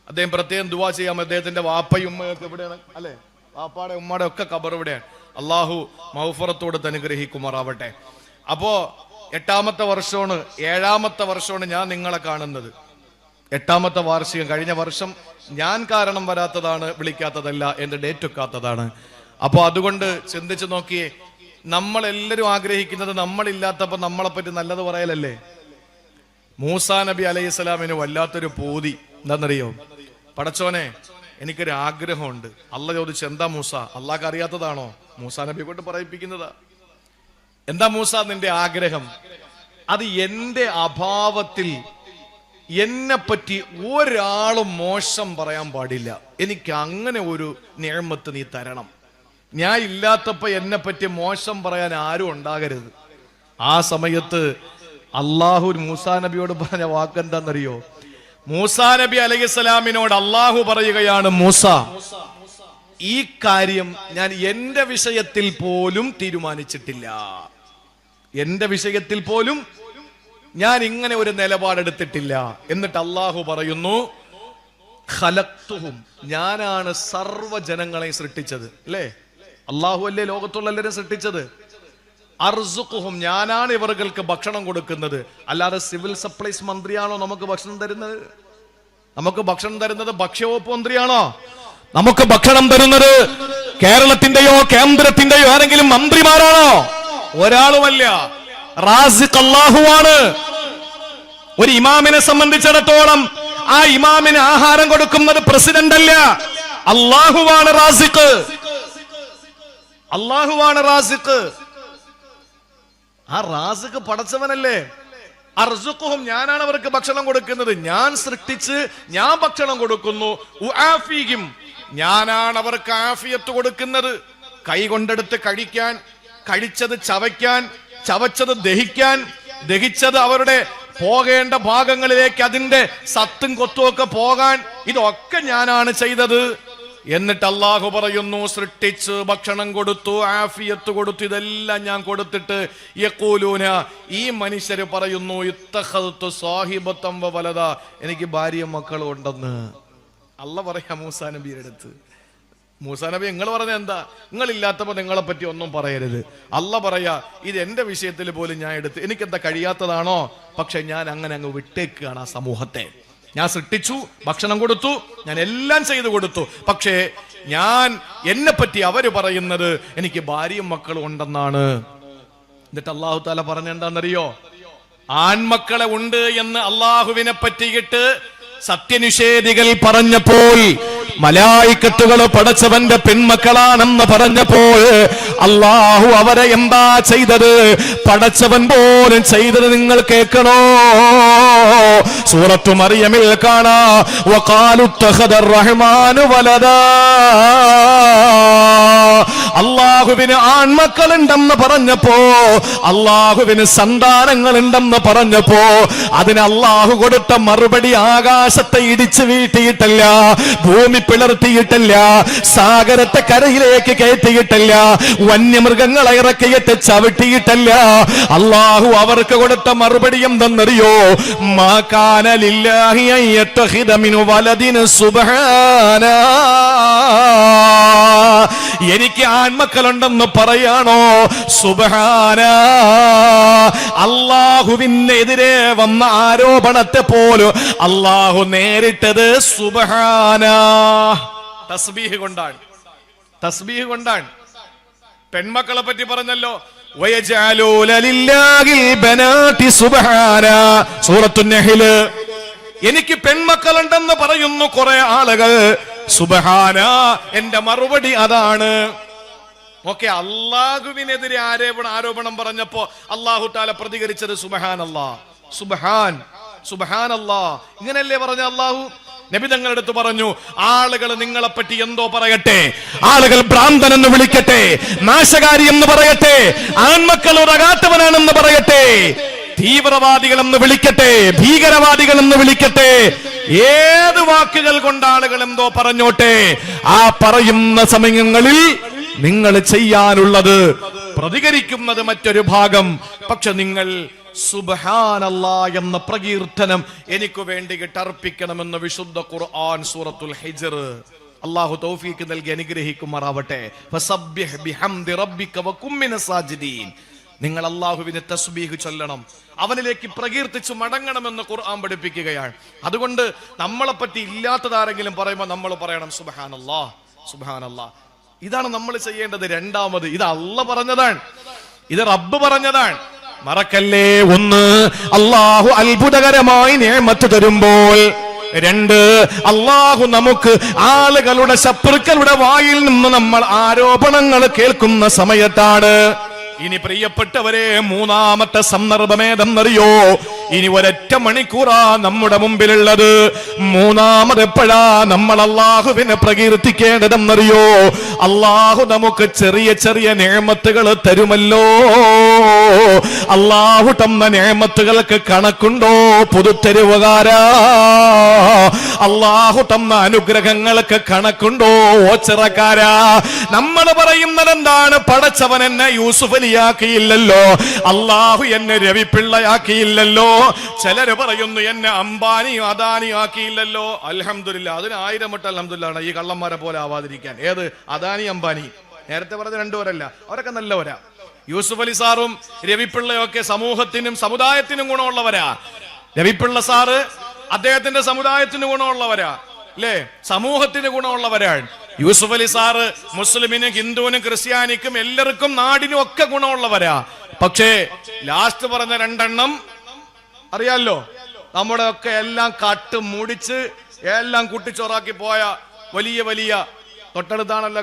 അദ്ദേഹം പ്രത്യേകം ദുആ ചെയ്യാം. അദ്ദേഹത്തിന്റെ വാപ്പയും ഉമ്മയൊക്കെ എവിടെയാണ് അല്ലെ? വാപ്പാടെ ഉമ്മയുടെ ഒക്കെ ഖബർ ഇവിടെയാണ്. അള്ളാഹു മഗ്ഫിറത്തോട് അനുഗ്രഹിക്കുമാറാവട്ടെ. അപ്പോ 8ാമത്തെ വർഷമാണ്, 7ാമത്തെ വർഷമാണ് ഞാൻ നിങ്ങളെ കാണുന്നത്. 8ാമത്തെ വാർഷികം. കഴിഞ്ഞ വർഷം ഞാൻ കാരണം വരാത്തതാണ്, വിളിക്കാത്തതല്ല, എന്റെ ഡേറ്റ് വെക്കാത്തതാണ്. അപ്പൊ അതുകൊണ്ട് ചിന്തിച്ചു നോക്കിയേ, നമ്മളെല്ലാരും ആഗ്രഹിക്കുന്നത് നമ്മളില്ലാത്തപ്പോ നമ്മളെ പറ്റി നല്ലത് പറയലല്ലേ? മൂസാ നബി അലൈഹിസ്സലാമിന് വല്ലാത്തൊരു പൂതി. എന്താണെന്നറിയോ? പടച്ചോനെ, എനിക്കൊരു ആഗ്രഹമുണ്ട്. അള്ളാഹ് ചോദിച്ചു, എന്താ മൂസ? അള്ളാഹ്ക്ക് അറിയാത്തതാണോ? മൂസാ നബിയെ കൊണ്ട് പറയിപ്പിക്കുന്നതാ. എന്താ മൂസ നിന്റെ ആഗ്രഹം? അത് എന്റെ അഭാവത്തിൽ എന്നെ പറ്റി ഒരാളും മോശം പറയാൻ പാടില്ല. എനിക്ക് അങ്ങനെ ഒരു നിഅമത്ത് നീ തരണം. ഞാൻ ഇല്ലാത്തപ്പോ എന്നെ പറ്റി മോശം പറയാൻ ആരും ഉണ്ടാകരുത്. ആ സമയത്ത് അള്ളാഹു മൂസാ നബിയോട് പറഞ്ഞ വാക്കെന്താന്നറിയോ? മൂസാ നബി അലൈഹിസ്സലാമിനോട് അള്ളാഹു പറയുകയാണ്, മൂസ, ഈ കാര്യം ഞാൻ എന്റെ വിഷയത്തിൽ പോലും തീരുമാനിച്ചിട്ടില്ല. എന്റെ വിഷയത്തിൽ പോലും ഞാൻ ഇങ്ങനെ ഒരു നിലപാടെടുത്തിട്ടില്ല. എന്നിട്ട് അള്ളാഹു പറയുന്നു, ഖലഖ്തുഹും, ഞാനാണ് സർവ്വ ജനങ്ങളെ സൃഷ്ടിച്ചത്. അല്ലേ? അള്ളാഹു അല്ലേ ലോകത്തുള്ള എല്ലാവരും സൃഷ്ടിച്ചത്? അർസുഖുഹും, ഞാനാണ് ഇവർക്ക് ഭക്ഷണം കൊടുക്കുന്നത്. അല്ലാതെ സിവിൽ സപ്ലൈസ് മന്ത്രിയാണോ നമുക്ക് ഭക്ഷണം തരുന്നത്? നമുക്ക് ഭക്ഷണം തരുന്നത് ഭക്ഷ്യവകുപ്പ് മന്ത്രിയാണോ? നമുക്ക് ഭക്ഷണം തരുന്നത് കേരളത്തിന്റെയോ കേന്ദ്രത്തിന്റെയോ ആരെങ്കിലും മന്ത്രിമാരാണോ? ഒരാളുമല്ല. റാസിഖ് അല്ലാഹുവാണ്. ഒരു ഇമാമിനെ സംബന്ധിച്ചിടത്തോളം ആ ഇമാമിന് ആഹാരം കൊടുക്കുന്നത് പ്രസിഡന്റ് അല്ല, അല്ലാഹുവാണ് റാസിഖ്. അല്ലാഹുവാണ് റാസിഖ്. ആ റാസിഖ് പടച്ചവനല്ലേ. അർസുഖുഹും, ഞാനാണ് അവർക്ക് ഭക്ഷണം കൊടുക്കുന്നത്. ഞാൻ സൃഷ്ടിച്ച് ഞാൻ ഭക്ഷണം കൊടുക്കുന്നു. ഉആഫീഹിം, ഞാനാണ് അവർക്ക് ആഫിയത്ത് കൊടുക്കുന്നത്. കൈ കൊണ്ടെടുത്ത് കഴിക്കാൻ, കഴിച്ചത് ചവയ്ക്കാൻ, ചവച്ചത് ദഹിക്കാൻ, ദഹിച്ചത് അവരുടെ പോകേണ്ട ഭാഗങ്ങളിലേക്ക് അതിന്റെ സത്തും കൊത്തുമൊക്കെ പോകാൻ, ഇതൊക്കെ ഞാനാണ് ചെയ്തത്. എന്നിട്ട് അല്ലാഹു പറയുന്നു, സൃഷ്ടിച്ച് ഭക്ഷണം കൊടുത്തു, ആഫിയത്ത് കൊടുത്തു, ഇതെല്ലാം ഞാൻ കൊടുത്തിട്ട് യഖൂലൂന, ഈ മനുഷ്യര് പറയുന്നു, ഇത്തഖദ്തു സാഹിബത്തം വ വലദ, എനിക്ക് ഭാര്യയും മക്കളും ഉണ്ടെന്ന്. അല്ലാഹു പറയാ മൂസാ നബിയുടെ അടുത്ത്, മൂസാ നബി നിങ്ങൾ പറഞ്ഞ എന്താ? നിങ്ങളില്ലാത്തപ്പോ നിങ്ങളെ പറ്റി ഒന്നും പറയരുത്. അല്ലാഹു പറയാ, ഇത് എന്റെ വിഷയത്തിൽ പോലും ഞാൻ എടുത്ത്, എനിക്കെന്താ കഴിയാത്തതാണോ? പക്ഷെ ഞാൻ അങ്ങനെ അങ്ങ് വിട്ടേക്കുകയാണ് ആ സമൂഹത്തെ. ഞാൻ സൃഷ്ടിച്ചു, ഭക്ഷണം കൊടുത്തു, ഞാൻ എല്ലാം ചെയ്തു കൊടുത്തു. പക്ഷേ ഞാൻ എന്നെ പറ്റി അവര് പറയുന്നത് എനിക്ക് ഭാര്യയും മക്കളും ഉണ്ടെന്നാണ്. എന്നിട്ട് അല്ലാഹു തആല പറഞ്ഞെന്താണെന്നറിയോ? ആൺമക്കളെ ഉണ്ട് എന്ന് അല്ലാഹുവിനെ പറ്റിയിട്ട് സത്യനിഷേധികൾ പറഞ്ഞപ്പോൾ, മലായിക്കത്തുകൾ പടച്ചവന്റെ പെൺമക്കളാണെന്ന് പറഞ്ഞപ്പോൾ അല്ലാഹു അവരെ എന്താ ചെയ്തത്? പടച്ചവൻ പോലും ചെയ്തത് നിങ്ങൾ കേൾക്കണോ? സൂറത്തു മറിയമിൽ കാണാ, വഖാലു ഇത്തഖദർ റഹ്മാനു വലദാ, അല്ലാഹുവിന് ആൺമക്കളുണ്ടെന്ന് പറഞ്ഞപ്പോ, അല്ലാഹുവിന് സന്താനങ്ങളുണ്ടെന്ന് പറഞ്ഞപ്പോ അതിന് അല്ലാഹു കൊടുത്ത മറുപടി ആകാശത്തെ ഇടിച്ചു വീഴ്ത്തിയിട്ടല്ല, ഭൂമി പിളർത്തിയിട്ടല്ല, സാഗരത്തെ കരയിലേക്ക് കയറ്റിയിട്ടല്ല, വന്യമൃഗങ്ങളെ ഇറക്കിയിട്ട് ചവിട്ടിയിട്ടല്ല. അല്ലാഹു അവർക്ക് കൊടുത്ത മറുപടി എന്തെന്നറിയോ? മാ കാന ലില്ലാഹി അൻ യത്തഖിദ മിൻ വലദിൻ സുബ്ഹാനാ, എനിക്ക് ആൺമക്കളുണ്ടെന്ന് പറയാണോ? സുബ്ഹാനാ, അല്ലാഹുവിനെതിരെ വന്ന ആരോപണത്തെ പോലും അല്ലാഹു നേരിട്ടത് സുബ്ഹാനാ, തസ്ബീഹ് കൊണ്ടാണ്. തസ്ബീഹ് കൊണ്ടാണ്. പെൺമക്കളെ പറ്റി പറഞ്ഞല്ലോ, വയജഅലൂന ലില്ലാഹിൽ ബനാതി സുബ്ഹാനാ, സൂറത്തുൻ നഹ്ൽ. എനിക്ക് പെൺമക്കളുണ്ടെന്ന് പറയുന്നു കുറെ ആളുകൾ. സുബ്ഹാനാ, എന്റെ മറുപടി അതാണ്. ഓക്കെ, അല്ലാഹുവിനെതിരെ ആരോപണം പറഞ്ഞപ്പോ അല്ലാഹു തആല പ്രതികരിച്ചത് സുബ്ഹാനല്ലാഹ്, സുബ്ഹാൻ, സുബ്ഹാനല്ലാഹ്, ഇങ്ങനെയല്ലേ പറഞ്ഞ അല്ലാഹു? നബി തങ്ങളുടെ അടുത്ത് പറഞ്ഞു, ആളുകൾ നിങ്ങളെപ്പറ്റി എന്തോ പറയട്ടെ, ആളുകൾ ഭ്രാന്തൻ എന്ന് വിളിക്കട്ടെ, നാശകാരി എന്ന് പറയട്ടെ, ആൺമക്കൾ ഉറകാത്തവനാണെന്ന് പറയട്ടെ, തീവ്രവാദികളെന്ന് വിളിക്കട്ടെ, ഭീകരവാദികളെന്ന് വിളിക്കട്ടെ, ഏത് വാക്കുകൾ കൊണ്ട് ആളുകൾ എന്തോ പറഞ്ഞോട്ടെ, ആ പറയുന്ന സമയങ്ങളിൽ നിങ്ങൾ ചെയ്യാനുള്ളത് പ്രതികരിക്കുന്നത് മറ്റൊരു ഭാഗം. പക്ഷെ നിങ്ങൾ സുബ്ഹാനല്ലാഹ് എന്ന പ്രകീർത്തനം എനിക്ക് വേണ്ടി അർപ്പിക്കണമെന്ന് വിശുദ്ധ ഖുർആൻ സൂറത്തുൽ ഹിജ്ർ. അല്ലാഹു തൗഫീഖ് നൽകി അനുഗ്രഹിക്കുമാറാവട്ടെ. ഫസബ്ബിഹ് ബിഹംദി റബ്ബിക വകും മിനസ് സാജിദീൻ. നിങ്ങൾ അല്ലാഹുവിനെ തസ്ബീഹ് ചൊല്ലണം, അവനിലേക്ക് പ്രകീർത്തിച്ചു മടങ്ങണമെന്ന് ഖുർആൻ പഠിപ്പിക്കുകയാണ്. അതുകൊണ്ട് നമ്മളെ പറ്റി ഇല്ലാത്തതാരെങ്കിലും പറയുമ്പോൾ നമ്മൾ പറയണം സുബ്ഹാനല്ലാഹ്, സുബ്ഹാനല്ലാഹ്. ഇതാണ് നമ്മൾ ചെയ്യേണ്ടത്. രണ്ടാമത്, ഇത് അല്ലാഹ് പറഞ്ഞതാണ്, ഇത് റബ്ബ് പറഞ്ഞതാണ്. മറക്കല്ലേ, ഒന്ന്, അല്ലാഹു അത്ഭുതകരമായി നിഅമത്ത് തരുമ്പോൾ, രണ്ട്, അല്ലാഹു നമുക്ക് ആളുകളുടെ ശത്രുക്കളുടെ വായിൽ നിന്ന് നമ്മൾ ആരോപണങ്ങൾ കേൾക്കുന്ന സമയത്താണ്. ഇനി പ്രിയപ്പെട്ടവരെ, മൂന്നാമത്തെ സന്ദർഭം ഏതെന്നറിയോ? ഇനി ഒരൊറ്റ മണിക്കൂറാ നമ്മുടെ മുമ്പിലുള്ളത്. മൂന്നാമത് എപ്പോഴാ നമ്മൾ അല്ലാഹുവിനെ പ്രകീർത്തിക്കേണ്ടതെന്നറിയോ? അല്ലാഹു നമുക്ക് ചെറിയ ചെറിയ നിഅമത്തുകൾ തരുമല്ലോ. അല്ലാഹു തന്ന നിഅമത്തുകൾക്ക് കണക്കുണ്ടോ പുതുത്തരുവുകാരാ? അല്ലാഹു തന്ന അനുഗ്രഹങ്ങൾക്ക് കണക്കുണ്ടോ ഓച്ചിറക്കാരാ? നമ്മൾ പറയുന്നത് എന്താണ്? പടച്ചവൻ എന്നെ യൂസുഫ് അലിയാക്കിയില്ലല്ലോ, അല്ലാഹു എന്നെ രവിപിള്ളയാക്കിയില്ലല്ലോ. ചിലര് പറയുന്നു എന്നെ അംബാനിയും അദാനിയും ആക്കിയില്ലല്ലോ. അൽഹംദുലില്ലാ, അതിന് 1000 വട്ടം അൽഹംദുലില്ലാ, ഈ കള്ളന്മാരെ പോലെ ആവാതിരിക്കാൻ. ഏത് അദാനി അംബാനി? നേരത്തെ പറഞ്ഞ രണ്ടുപേരല്ല, അവരൊക്കെ നല്ലവരാ. യൂസുഫ് അലി സാറും രവിപിള്ളയൊക്കെ സമൂഹത്തിനും സമുദായത്തിനും ഗുണമുള്ളവരാ. രവിപിള്ള സാറ് അദ്ദേഹത്തിന്റെ സമുദായത്തിന് ഗുണമുള്ളവരാ, അല്ലേ? സമൂഹത്തിന് ഗുണമുള്ളവരാണ്. യൂസുഫ് അലി സാറ് മുസ്ലിമിനും ഹിന്ദുവിനും ക്രിസ്ത്യാനിക്കും എല്ലാവർക്കും നാടിനും ഒക്കെ ഗുണമുള്ളവരാ. പക്ഷേ ലാസ്റ്റ് പറഞ്ഞ രണ്ടെണ്ണം അറിയാലോ, നമ്മുടെ ഒക്കെ എല്ലാം കട്ട് മുടിച്ച് എല്ലാം കുട്ടിച്ചോറാക്കി പോയ വലിയ വലിയ തൊട്ടടുത്താണല്ലോ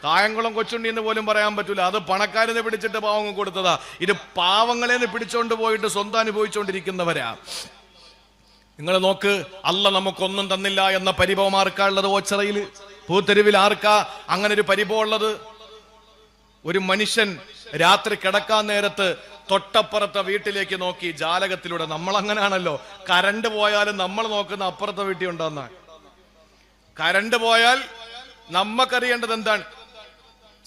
കായംകുളം കൊച്ചുണ്ടി എന്ന് പോലും പറയാൻ പറ്റൂല. അത് പണക്കാരെന്ന് പിടിച്ചിട്ട് പാവങ്ങൾ കൊടുത്തതാ. ഇത് പാവങ്ങളെന്ന് പിടിച്ചോണ്ട് പോയിട്ട് സ്വന്തം അനുഭവിച്ചുകൊണ്ടിരിക്കുന്നവരാ. നിങ്ങൾ നോക്ക്, അല്ല നമുക്കൊന്നും തന്നില്ല എന്ന പരിഭവം ആർക്കാ ഉള്ളത്? ഓച്ചറയിൽ പൂത്തെരുവിൽ ആർക്കാ അങ്ങനെ ഒരു പരിഭവം ഉള്ളത്? ഒരു മനുഷ്യൻ രാത്രി കിടക്കാൻ നേരത്ത് തൊട്ടപ്പുറത്തെ വീട്ടിലേക്ക് നോക്കി ജാലകത്തിലൂടെ. നമ്മൾ അങ്ങനെയാണല്ലോ, കരണ്ട് പോയാലും നമ്മൾ നോക്കുന്ന അപ്പുറത്തെ വീട്ടിൽ ഉണ്ടെന്ന. കരണ്ട് പോയാൽ നമ്മക്കറിയേണ്ടത് എന്താണ്?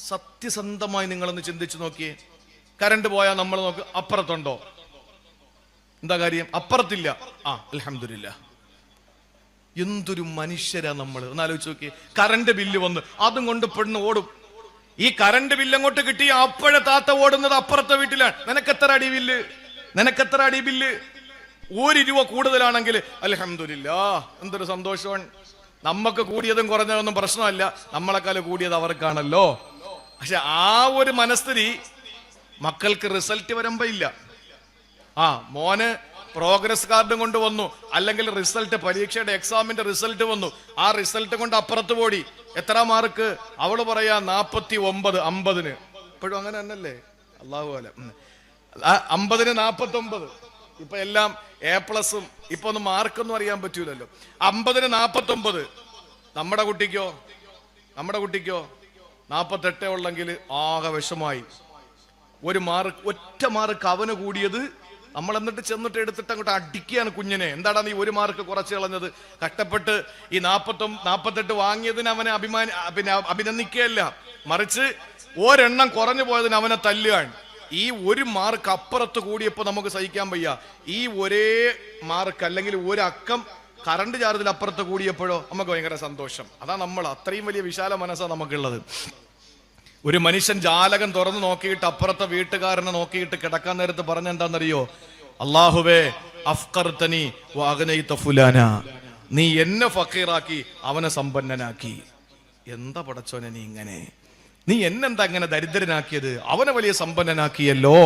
സത്യസന്ധമായി നിങ്ങളൊന്ന് ചിന്തിച്ചു നോക്കിയേ. കരണ്ട് പോയാൽ നമ്മൾ നോക്ക് അപ്പുറത്തുണ്ടോ? എന്താ കാര്യം? അപ്പുറത്തില്ല. അൽഹംദുലില്ലാ. എന്തൊരു മനുഷ്യരാ നമ്മൾ. ഒന്ന് ആലോചിച്ച് നോക്കിയേ. കരണ്ട് ബില്ല് വന്ന് അതും കൊണ്ട് പെണ്ണ് ഓടും. ഈ കരണ്ട് ബില്ല് അങ്ങോട്ട് കിട്ടി അപ്പോഴെ താത്ത ഓടുന്നത് അപ്പുറത്തെ വീട്ടിലാണ്. നിനക്കെത്ര അടി ബില്ല്? 1 രൂപ കൂടുതലാണെങ്കിൽ അൽഹംദുലില്ലാ, എന്തൊരു സന്തോഷമാണ്. നമുക്ക് കൂടിയതും കുറഞ്ഞതൊന്നും പ്രശ്നമല്ല, നമ്മളെക്കാൾ കൂടിയത് അവർക്കാണല്ലോ. പക്ഷെ ആ ഒരു മനസ്ഥിതി മക്കൾക്ക് റിസൾട്ട് വരുമ്പോ ഇല്ല. മോന് പ്രോഗ്രസ് കാർഡും കൊണ്ട് വന്നു, അല്ലെങ്കിൽ റിസൾട്ട്, പരീക്ഷയുടെ എക്സാമിന്റെ റിസൾട്ട് വന്നു, ആ റിസൾട്ട് കൊണ്ട് അപ്പുറത്ത് പോടി. എത്ര മാർക്ക്? അവള് പറയാ 49, 50. ഇപ്പോഴും അങ്ങനെ തന്നെയല്ലേ? അള്ളാഹു അലം. 50-ന് 49. ഇപ്പൊ എല്ലാം A+. ഇപ്പൊ ഒന്നും മാർക്കൊന്നും അറിയാൻ പറ്റൂലല്ലോ. 50-ന് 49. നമ്മുടെ കുട്ടിക്കോ 48 ഉള്ളെങ്കിൽ ആകെ വിഷമായി. ഒറ്റ മാർക്ക് അവന് കൂടിയത്. നമ്മൾ എന്നിട്ട് ചെന്നിട്ട് എടുത്തിട്ട് അങ്ങോട്ട് അടിക്കുകയാണ് കുഞ്ഞിനെ. എന്താടാ നീ 1 മാർക്ക് കുറച്ച് കളഞ്ഞത്? കഷ്ടപ്പെട്ട് ഈ 48 വാങ്ങിയതിന് അവനെ അഭിനന്ദിക്കുകയല്ല, മറിച്ച് ഒരെണ്ണം കുറഞ്ഞു പോയതിന് അവനെ തല്ലുകയാണ്. ഈ 1 മാർക്ക് അപ്പുറത്ത് കൂടിയപ്പോ നമുക്ക് സഹിക്കാൻ വയ്യ. ഈ ഒരേ മാർക്ക് അല്ലെങ്കിൽ 1 അക്കം കറണ്ട് ചാർജിൽ അപ്പുറത്ത് കൂടിയപ്പോഴോ നമുക്ക് ഭയങ്കര സന്തോഷം. അതാ നമ്മൾ, അത്രയും വലിയ വിശാല മനസ്സാണ് നമുക്കുള്ളത്. ഒരു മനുഷ്യൻ ജാലകം തുറന്നു നോക്കിയിട്ട് അപ്പുറത്തെ വീട്ടുകാരനെ നോക്കിയിട്ട് കിടക്കാൻ നേരത്ത് പറഞ്ഞെന്താണെന്നറിയോ? അല്ലാഹുവേ അഫ്ഖർതനി വഅഗ്നൈത ഫുലാന, നീ എന്നെ ഫക്കീറാക്കി അവനെ സമ്പന്നനാക്കി. എന്താ പടച്ചോനെ നീ ഇങ്ങനെ? നീ എന്നെന്താ അങ്ങനെ ദരിദ്രനാക്കിയത്? അവനെ വലിയ സമ്പന്നനാക്കിയല്ലോ.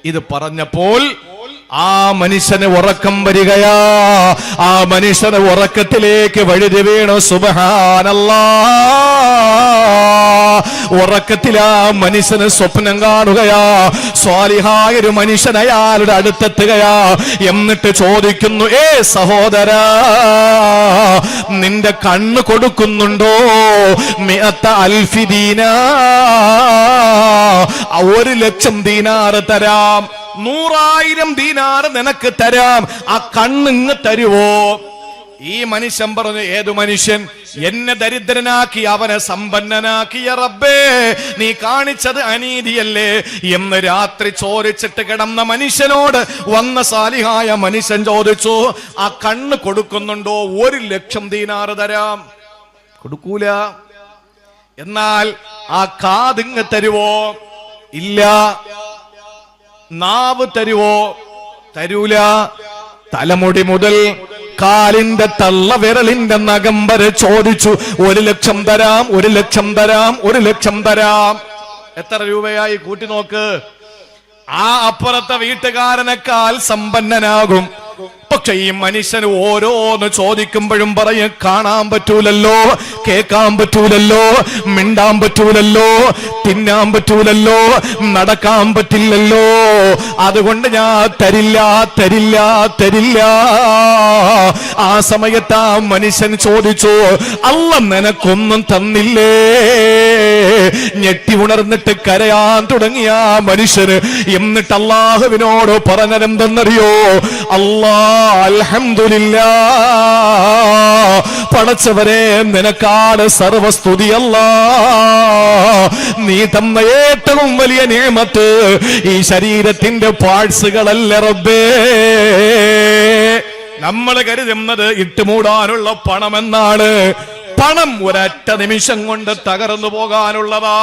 ഇത് പറഞ്ഞപ്പോൾ ആ മനുഷ്യന് ഉറക്കം വരികയാ. ആ മനുഷ്യന് ഉറക്കത്തിലേക്ക് വഴുതി വീണു. സുബ്ഹാനല്ലാഹ്. ഉറക്കത്തിൽ ആ മനുഷ്യന് സ്വപ്നം കാണുകയാ. സ്വാലിഹായ ഒരു മനുഷ്യൻ അയാളുടെ അടുത്തെത്തുകയാ. എന്നിട്ട് ചോദിക്കുന്നു, സഹോദരാ, നിന്റെ കണ്ണ് കൊടുക്കുന്നുണ്ടോ? 100,000 ദീനാർ, 1,00,000 ദീനാർ തരാം. 100,000 ദീനാർ നിനക്ക് തരാം. ആ കണ്ണിങ് തരുവോ? ഈ മനുഷ്യൻ പറഞ്ഞു, ഏതു മനുഷ്യൻ? എന്നെ ദരിദ്രനാക്കി അവനെ സമ്പന്നനാക്കിയ റബ്ബേ, നീ കാണിച്ചത് അനീതിയല്ലേ എന്ന് രാത്രി ചോദിച്ചിട്ട് കിടന്ന മനുഷ്യനോട് വന്ന സാലിഹായ മനുഷ്യൻ ചോദിച്ചു, ആ കണ്ണ് കൊടുക്കുന്നുണ്ടോ? 1,00,000 ദീനാർ തരാം. കൊടുക്കൂല. എന്നാൽ ആ കാതിങ് തരുവോ? ഇല്ല. നാവ് തരുവോ? തരൂല. തലമുടി മുതൽ കാലിന്റെ തള്ളവിരലിന്റെ നഖം വരെ ചോദിച്ചു. 1,00,000 തരാം, 1,00,000 തരാം, 1,00,000 തരാം. എത്ര രൂപയായി? കൂട്ടി നോക്ക്. ആ അപ്പുറത്തെ വീട്ടുകാരനേക്കാൾ സമ്പന്നനാകും. പക്ഷെ ഈ മനുഷ്യന് ഓരോന്ന് ചോദിക്കുമ്പോഴും പറയും, കാണാൻ പറ്റൂലല്ലോ, കേൾക്കാൻ പറ്റൂലല്ലോ, മിണ്ടാൻ പറ്റൂലല്ലോ, തിന്നാൻ പറ്റൂലല്ലോ, നടക്കാൻ പറ്റില്ലല്ലോ, അതുകൊണ്ട് ഞാൻ തരില്ല, തരില്ല, തരില്ല. ആ സമയത്ത് ആ മനുഷ്യൻ ചോദിച്ചു, അല്ല നിനക്കൊന്നും തന്നില്ലേ? ഞെട്ടി ഉണർന്നിട്ട് കരയാൻ തുടങ്ങിയ ആ മനുഷ്യന് എന്നിട്ട് അല്ലാഹുവിനോട് പറഞ്ഞതെന്തെന്നറിയോ? അൽഹംദുലില്ലാ, പടച്ചവരെ നിനക്കാണ് സർവസ്തുതി. നീ തന്ന ഏറ്റവും വലിയ നിഅമത്ത് ഈ ശരീരത്തിന്റെ പാർട്സുകളല്ല റബ്ബേ. നമ്മൾ കരുതുന്നത് ഇട്ടുമൂടാനുള്ള പണമെന്നാണ്. പണം ഒരൊറ്റ നിമിഷം കൊണ്ട് തകർന്നു പോകാനുള്ളതാ.